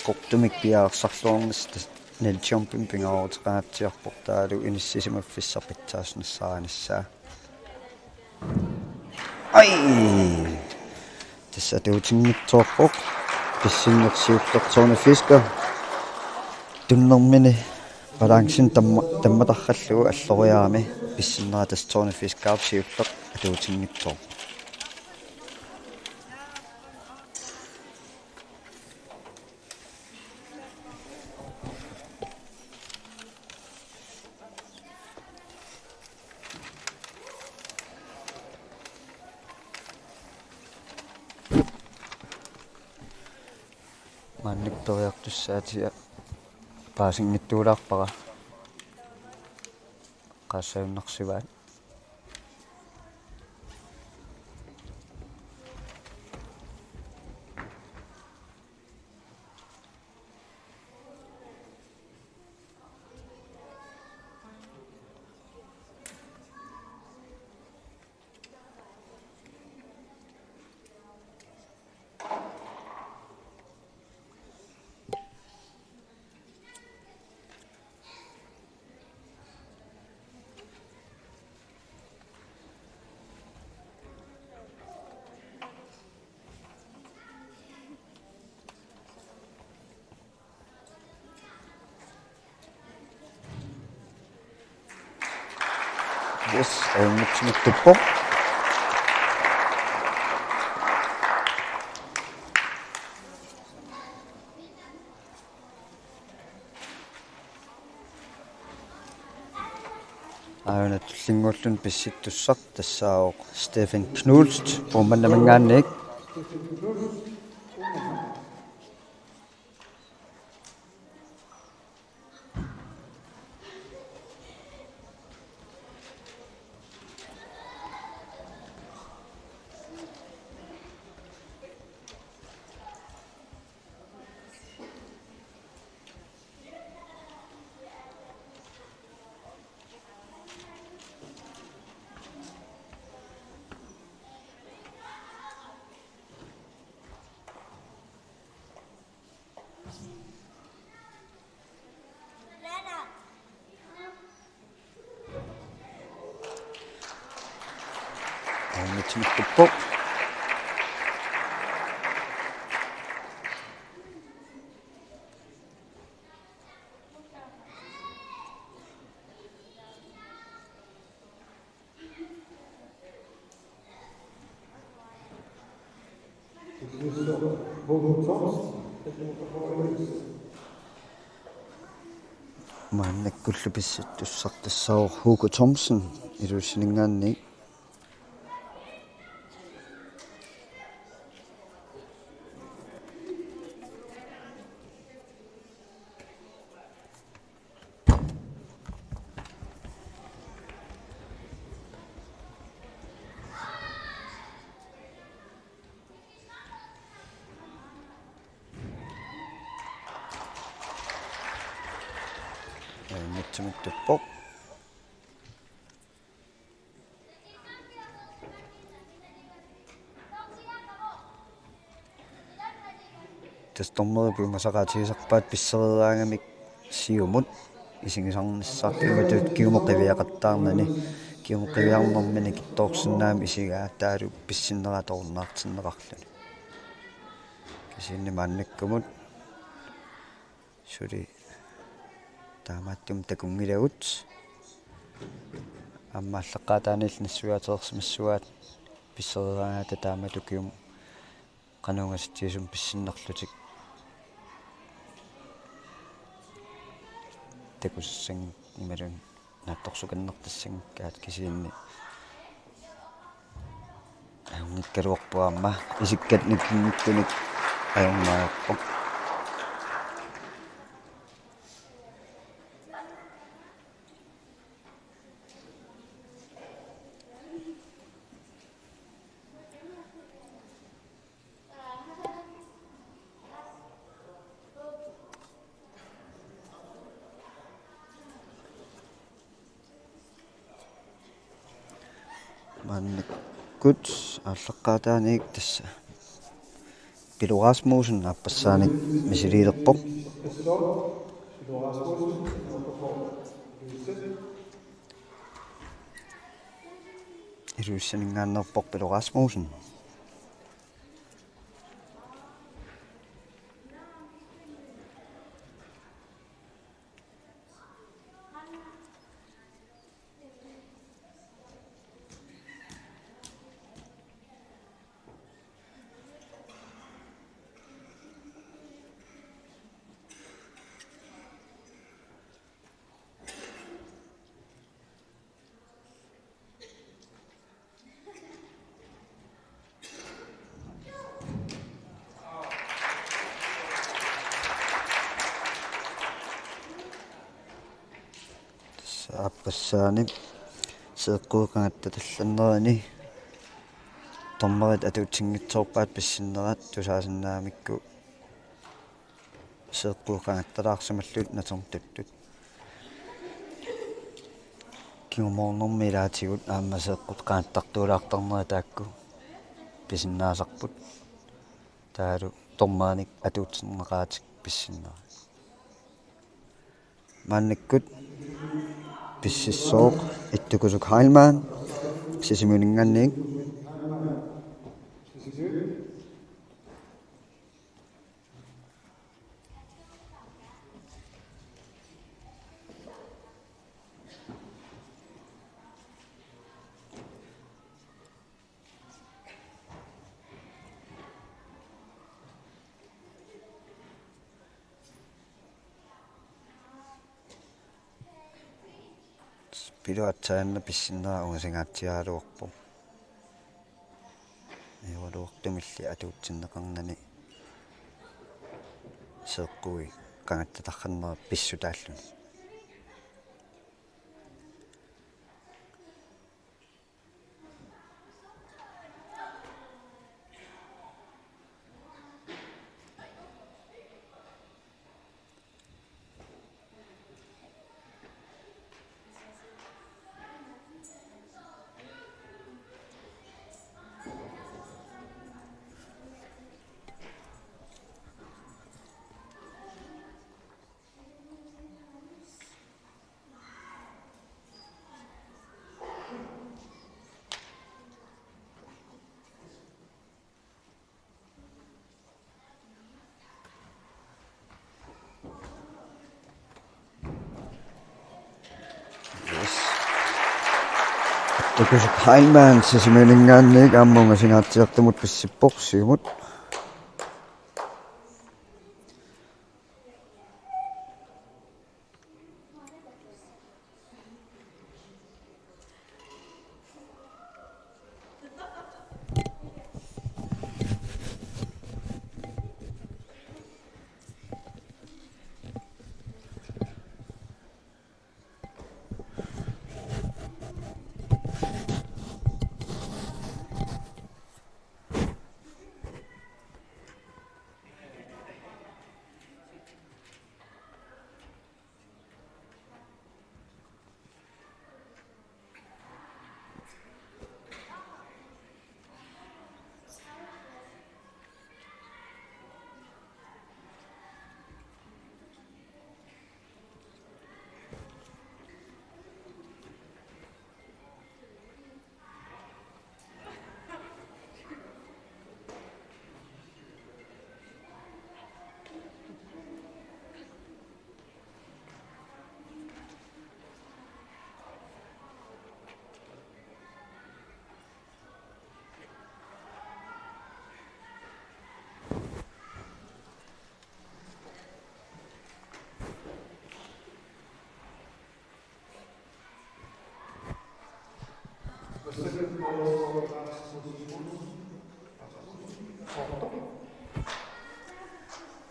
qortumik piaarsarluornis nel jumpim pingaorteqaatiarpoq taalu inissisimaffiссarpitsaasnassaanassaa ai tassatuutinnittoorpoq pissinnersiullertoorni fiska tunnermini balansin tammatarrallugu alloriaami pissinneratastoorni fiskaarsiulleq atuutinnittoor manniktoriartussaatiga paasingittuularpara qaassaaunnersivaat yes ayunngutsingittuppoq auna tullinguullun pissittussaq tassaaoq Stephen Knulst puummannamangaanniik ayunngutsingittuppoq maannakkullu pissittussaq tassaaoq Hugo Thomsen iluussiningaanniik ayunngutsingittuppoq tastormeri puumasaqaatigisarpaat pisseriaangamik siumut isингисарнissaartimатут киумоқивиақаттаарнани киумоқивиарнэрмини китторсинаами исигаа таалу писсиннераторнаартернеқарлуни кисиинни мааннаккумут сули таамааттум такунгилагут аммааллаққаатааниил нассуяатерсимассуаат писсериаагаата таамату киум qanungassitiisum pissinnerlutik takussang imalun naattorsukannertassangkaat kisiinni ayungikkaluorpuamma isikkat nikkinnukkunik ayungaappo maannakkut aalleqqaataanik tassa Rasmussen appassaanik misiliilerpoq iluussaningaannerpoq Rasmussen аппассаани сеэккуукангатта талланнерани томмерит атуутсингитсоорпаат писсиннерат тусаасиннаамикку сеэккуукангатталаарсималлут натернтуттут киумоорнэрмилаатигут аама сеэккут qaаттартуулаартарнера таакку писиннаасарпут таалу томмааник атуутсиннеқаатик писсиннера мааннаккут писсиссооқ иттукусук хайлман сисимунингаанник piluatsaanna pissinera ungasingaatiaaluorpu iwaluortumilli atuutsinneqarnani seeqqui qangattatarrannera pissutaalluni Tukusuk Heilman sisimuningaanniik aammunga singaatiartumut pissipporsiumut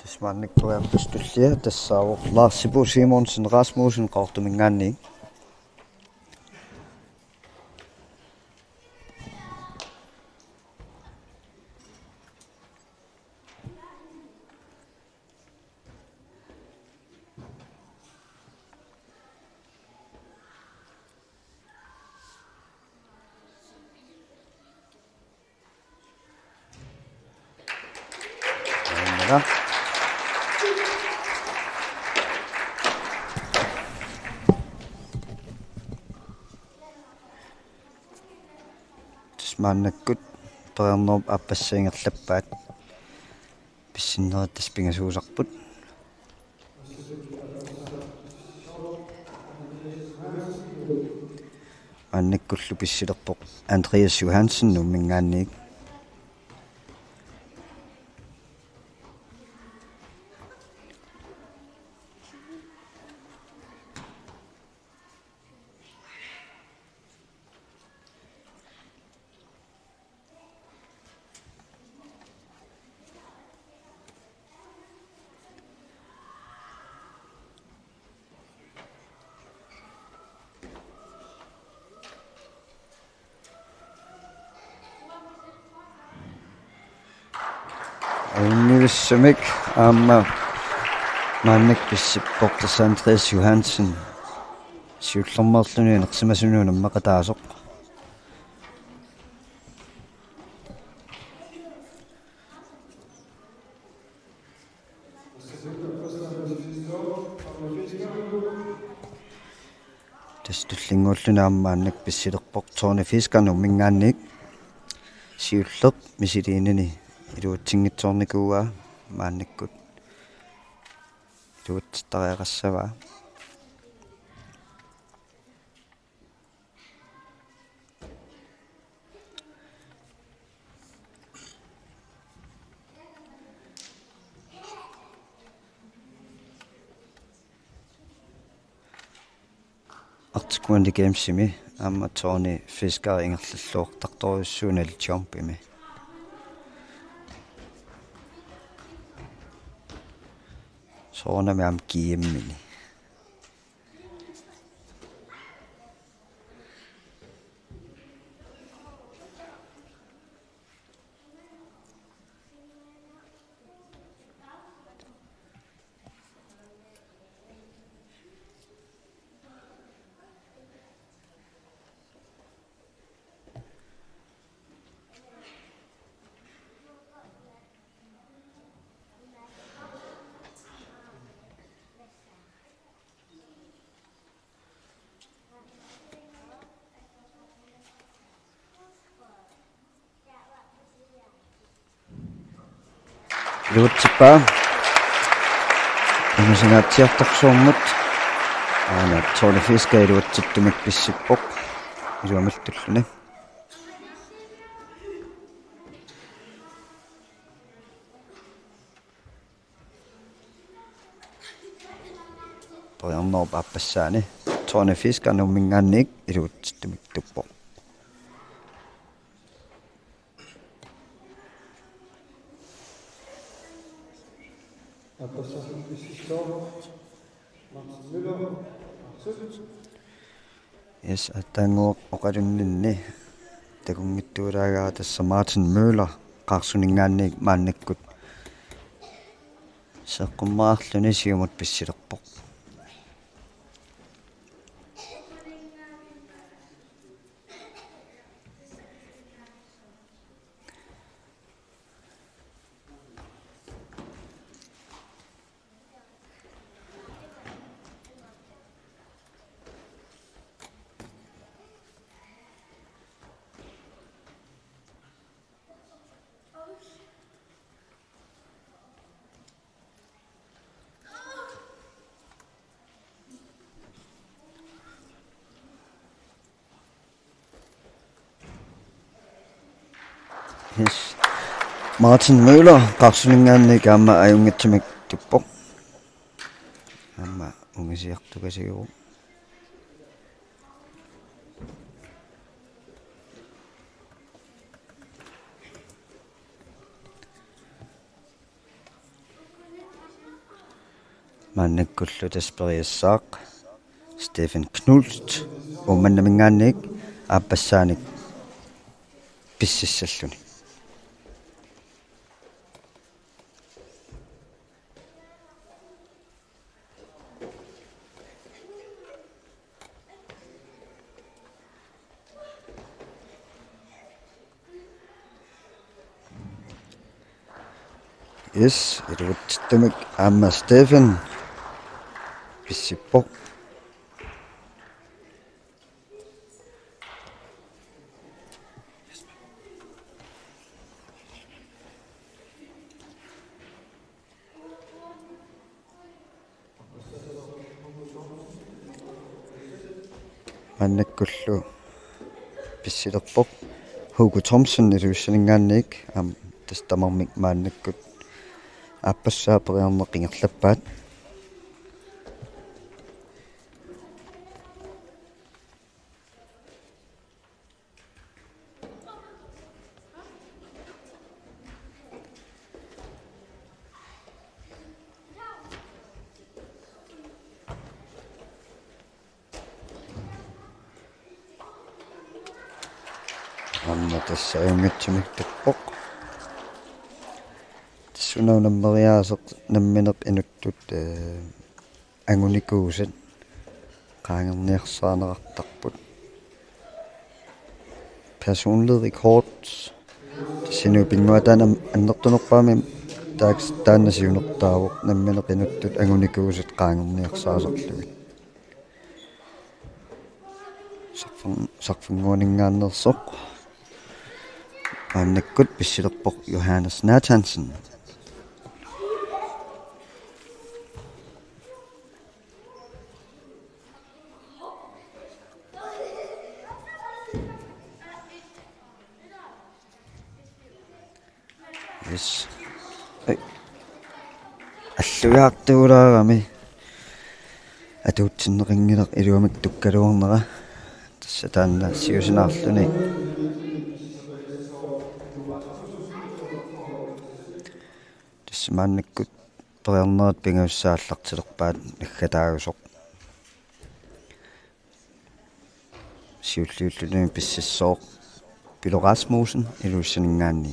Tismannikkuiartustullia tassaavoq Larsipu Simonsen Rasmussen qaortumingaanni Tismannikkut peernerp appassiingerlappaat pissinnerat taspingasuusarput annikkullu pissilerpoq Andreas Johansen nummingaanniik Unnivissamik aamma maannik pissipportas Andreas Johansen siullermerluni neqsimasunuun ammaqataasoq tastullinguulluna aammaannak pissilerpoq Tone Fiskar ummingaannik siulleq misiliinani iluutsingitsoornikuugaa maannikkut iluutsittariaqassavaa artikuandi gamesimi amma tooni fiskar ingerlluuq tartoriussuuna litjorpimi soornami am kiimmini Luutsipa inusinaatiartarsuarmut aana tooni fiska iluutsittumik pissippoq iluamiltulluni Pojarnor appassaani tooni fiska nummingaannik iluutsittumik tuppoq Yes, atango oqalunninni takungittuulaagaa tassa Martin Møller qaarsuningaannik maannakkut seqqummaarluni siumut pissilerpoq Yes. Martin Møller qaarsuningaannik aamma ajungitsimik tuppoq aamma ungisiartukasigu maannakkullu tasperiassaaq Stefan Knulst ummannamingaannik aappasaanik pississalluni Yes, iluutsittumik aamma Stefan pissippoq maannakkullu pissilerpoq Hugo Thomsen iluussaningaannik tastamarmik maannakkut aappassaaperiarneq ingerlappaat amma tassa ajungitsimik tuppoq tassunaunameriaaseq nammineq inuttut angunikuusat qaangerniarsaanерартарпут personlig rekord sinu pinguataanam annertunerpaami taaks taannasiunertaavoq nammineq inuttut angunikuusat qaangerniarsaaserlugit sarfunguaningaannersoq aannakkut pissilerpoq Johannes Nathansen Yes. Allujaartuulaarami атуутсиннеқингилеқ илуамик туккалуарнера тасса таанна сиусинаарлүни тассамааннаккут ториарнерат пингауссааллартилерпаат наггатаагусоқ сиуллиуллуни писсиссооқ пилорасмусен илуссанингаанни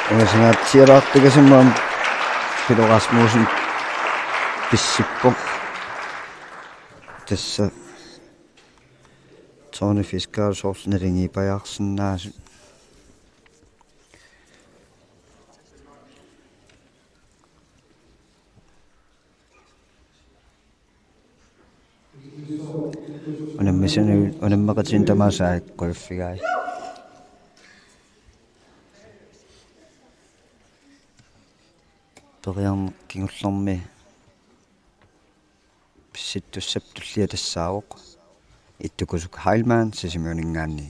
Singatsialaartugasummaam pilorasmuusun pissippo tassa toone fiskaalsorlunalingi pajaarsinnaasut unammeqatin tamasaak qoiffigai toriarneq kingullermi pissittussap tulliatassaawoq ittukusuk heilmaan sisimiuningaanni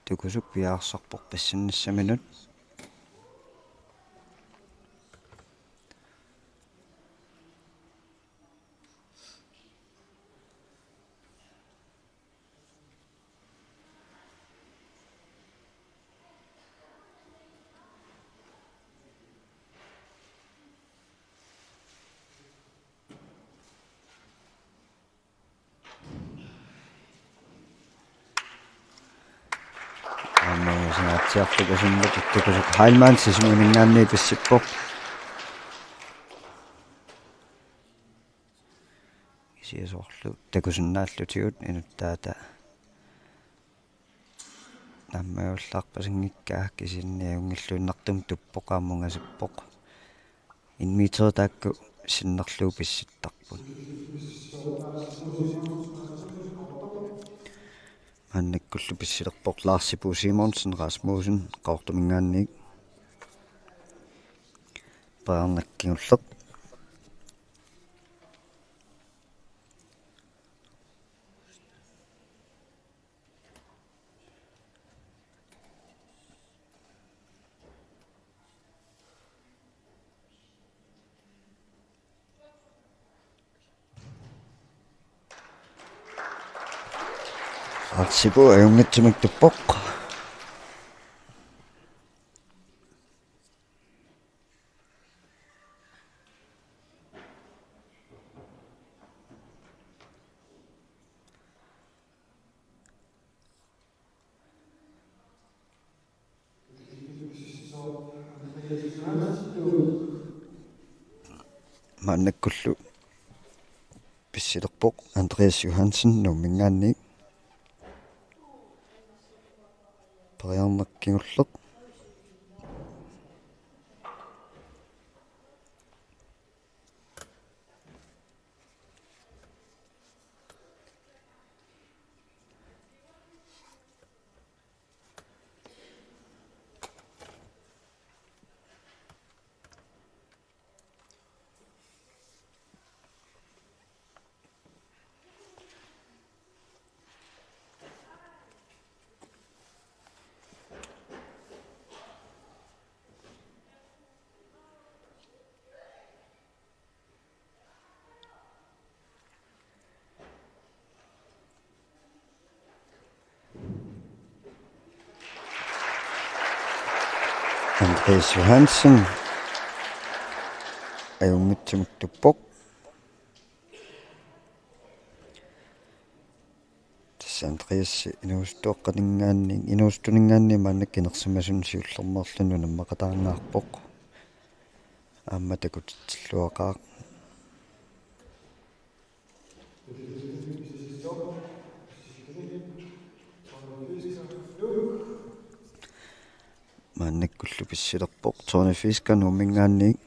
tukusuk piaarsarpoq passinnissaminut singatsiartugasummat ittukusuk heilmaan sisimiuningaanni pissippoq isiasorlu takusinnaallutigut inuttaata наммаюллаарпасингиккаа кисинниунгиллуиннартум туппоqaаммунgasippoq инмитертаакку синнерлуу писситтарпут аннаккуллу писсилерпоq Ларсипу Симонсен Расмусен qaortumингаанник паарнаккингуллеq арсипу аюнгитсимик туппоқ маннаккуллу писсилерпоқ Андреас Johansen нуммингаанник париарнаккигуллеқ Andreas Johansen аюнгитсимик туппоқ Andreas inuustунингаанни маннаккинерсимасун сиуллермерлуну наммақатаангаарпоқ аама такутиллуақаа маннаккуллу писсилерпоқ торнифиска нуммингаанник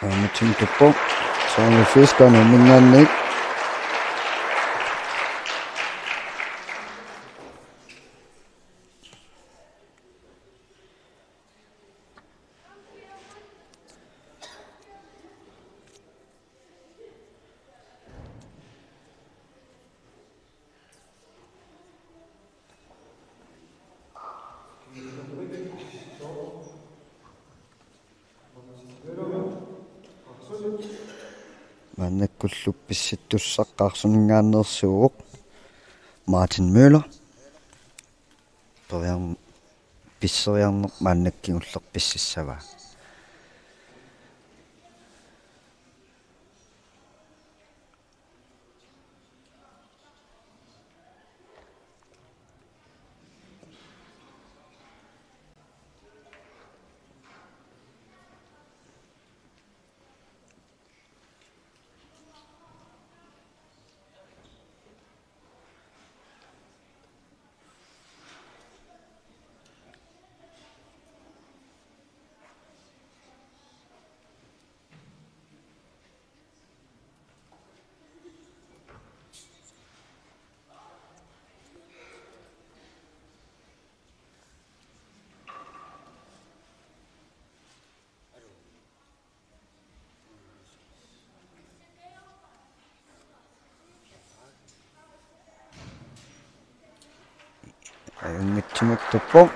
Amatun tupok, soalnya fish kan nummingaannik маннаккуллуп писситтуссаққарсунингааннерсууоқ Martin Møller писсериарнеқ маннаккигуллеқ писсиссава аюнгитсимик туппоқ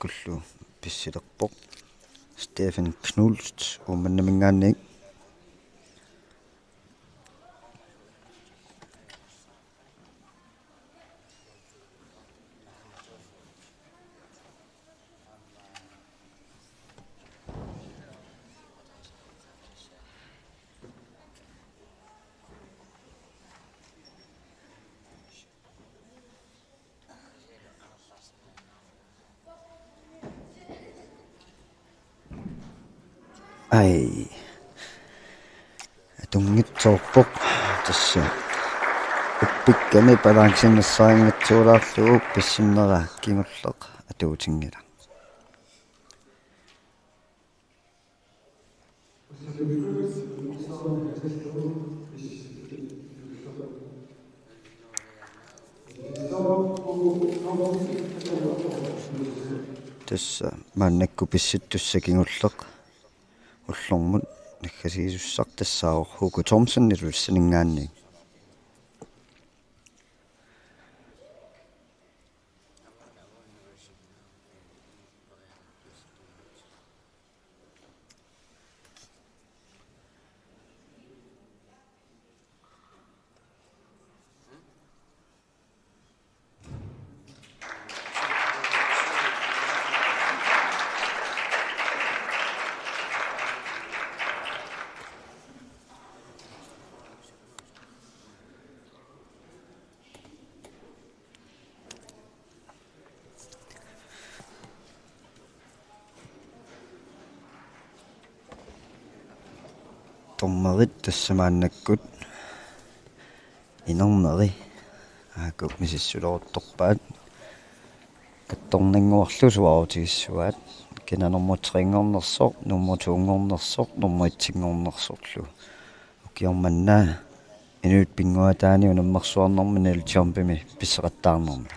kullu pissilerpoq Stefan Knulst umannamingaanniik ai tungitsoorpoq tassa uppikkani palaangsinnersaangatsuulaarlugu pissinera kingulleq atuutingila tassa maannakku pissittussakingulleq ullormut nakkasiisussaq tassaaq Hugo Thomsen ilussaninngaanni tommerit tassamaannakkut inermeri aaku misissuloortorpaat kattornanguarlu suarutigissuaat kinanermutringornersoq nummutuungornersoq nummuitsinngornersorlu ukiormannaa inuut pinguataani unammersuarnermi nilchampimi pissaqattaarnermi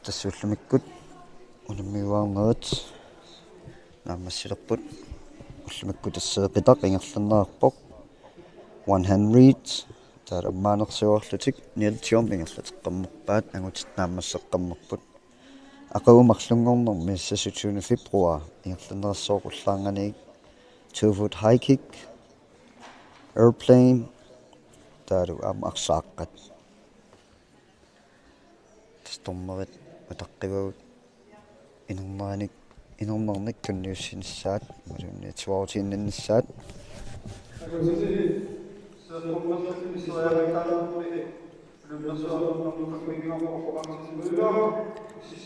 Tassuullumikkut unammiuaarnerit naammassilerput ullumikkut asseeqitaq ingerlannerarpoq one hand reads taala ammaanersuarlutik nialtium ingerlateqqammerpaat angutit naammasseqqammerput aqagumarlungornermi 26. februar ingerlannersooqullaarganiik 2-foot high kick airplane taalu aama arsaaqat tastormerit utaqqivagut inernernik tunniussinissaat malunniatuarutiinnissaat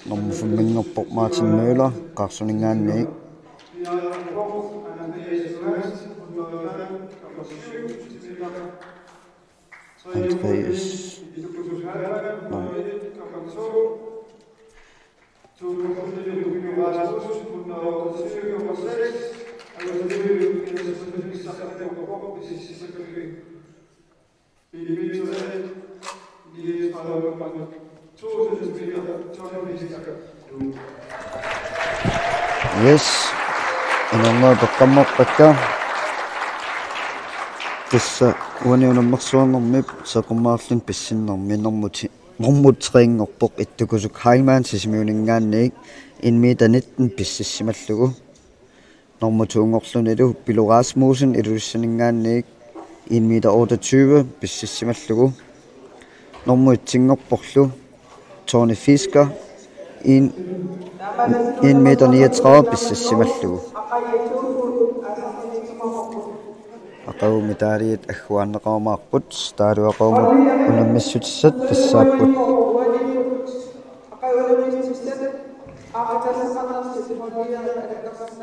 normufummingerpoq Martin Møller qarsuningaanniik Andreas Yes, inonga toqqammarpakka tassa uaniunammersuannermip saqummaarlun pissinnermi normuttriingorpoq ittukusuk Heimann sisimiuningaanniik 1 meter 19 pississimallugu normutungorlunilu Pilo Rasmussen iluussaningaanniik 1 meter 28 pississimallugu normuttingorporlu Tony Fisker 1 meter 39 pississimallugu aqaumitaaliit agguanneqarmaarput taaluaqaumut unammassutissat tassaapput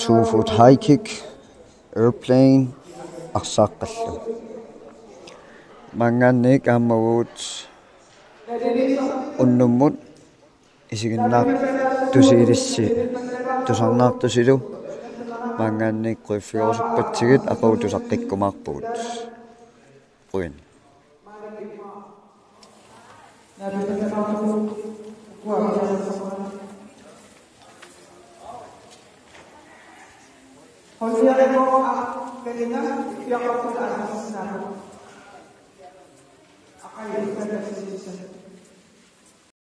2-foot high kick airplane arsaqqallu mangannik aammaguut unnummut isiginnaaq tusiilissi tusarnaartusilu mangannik qiffiorsuppatsigit aquutusaqqikkumaarpugut quin Akai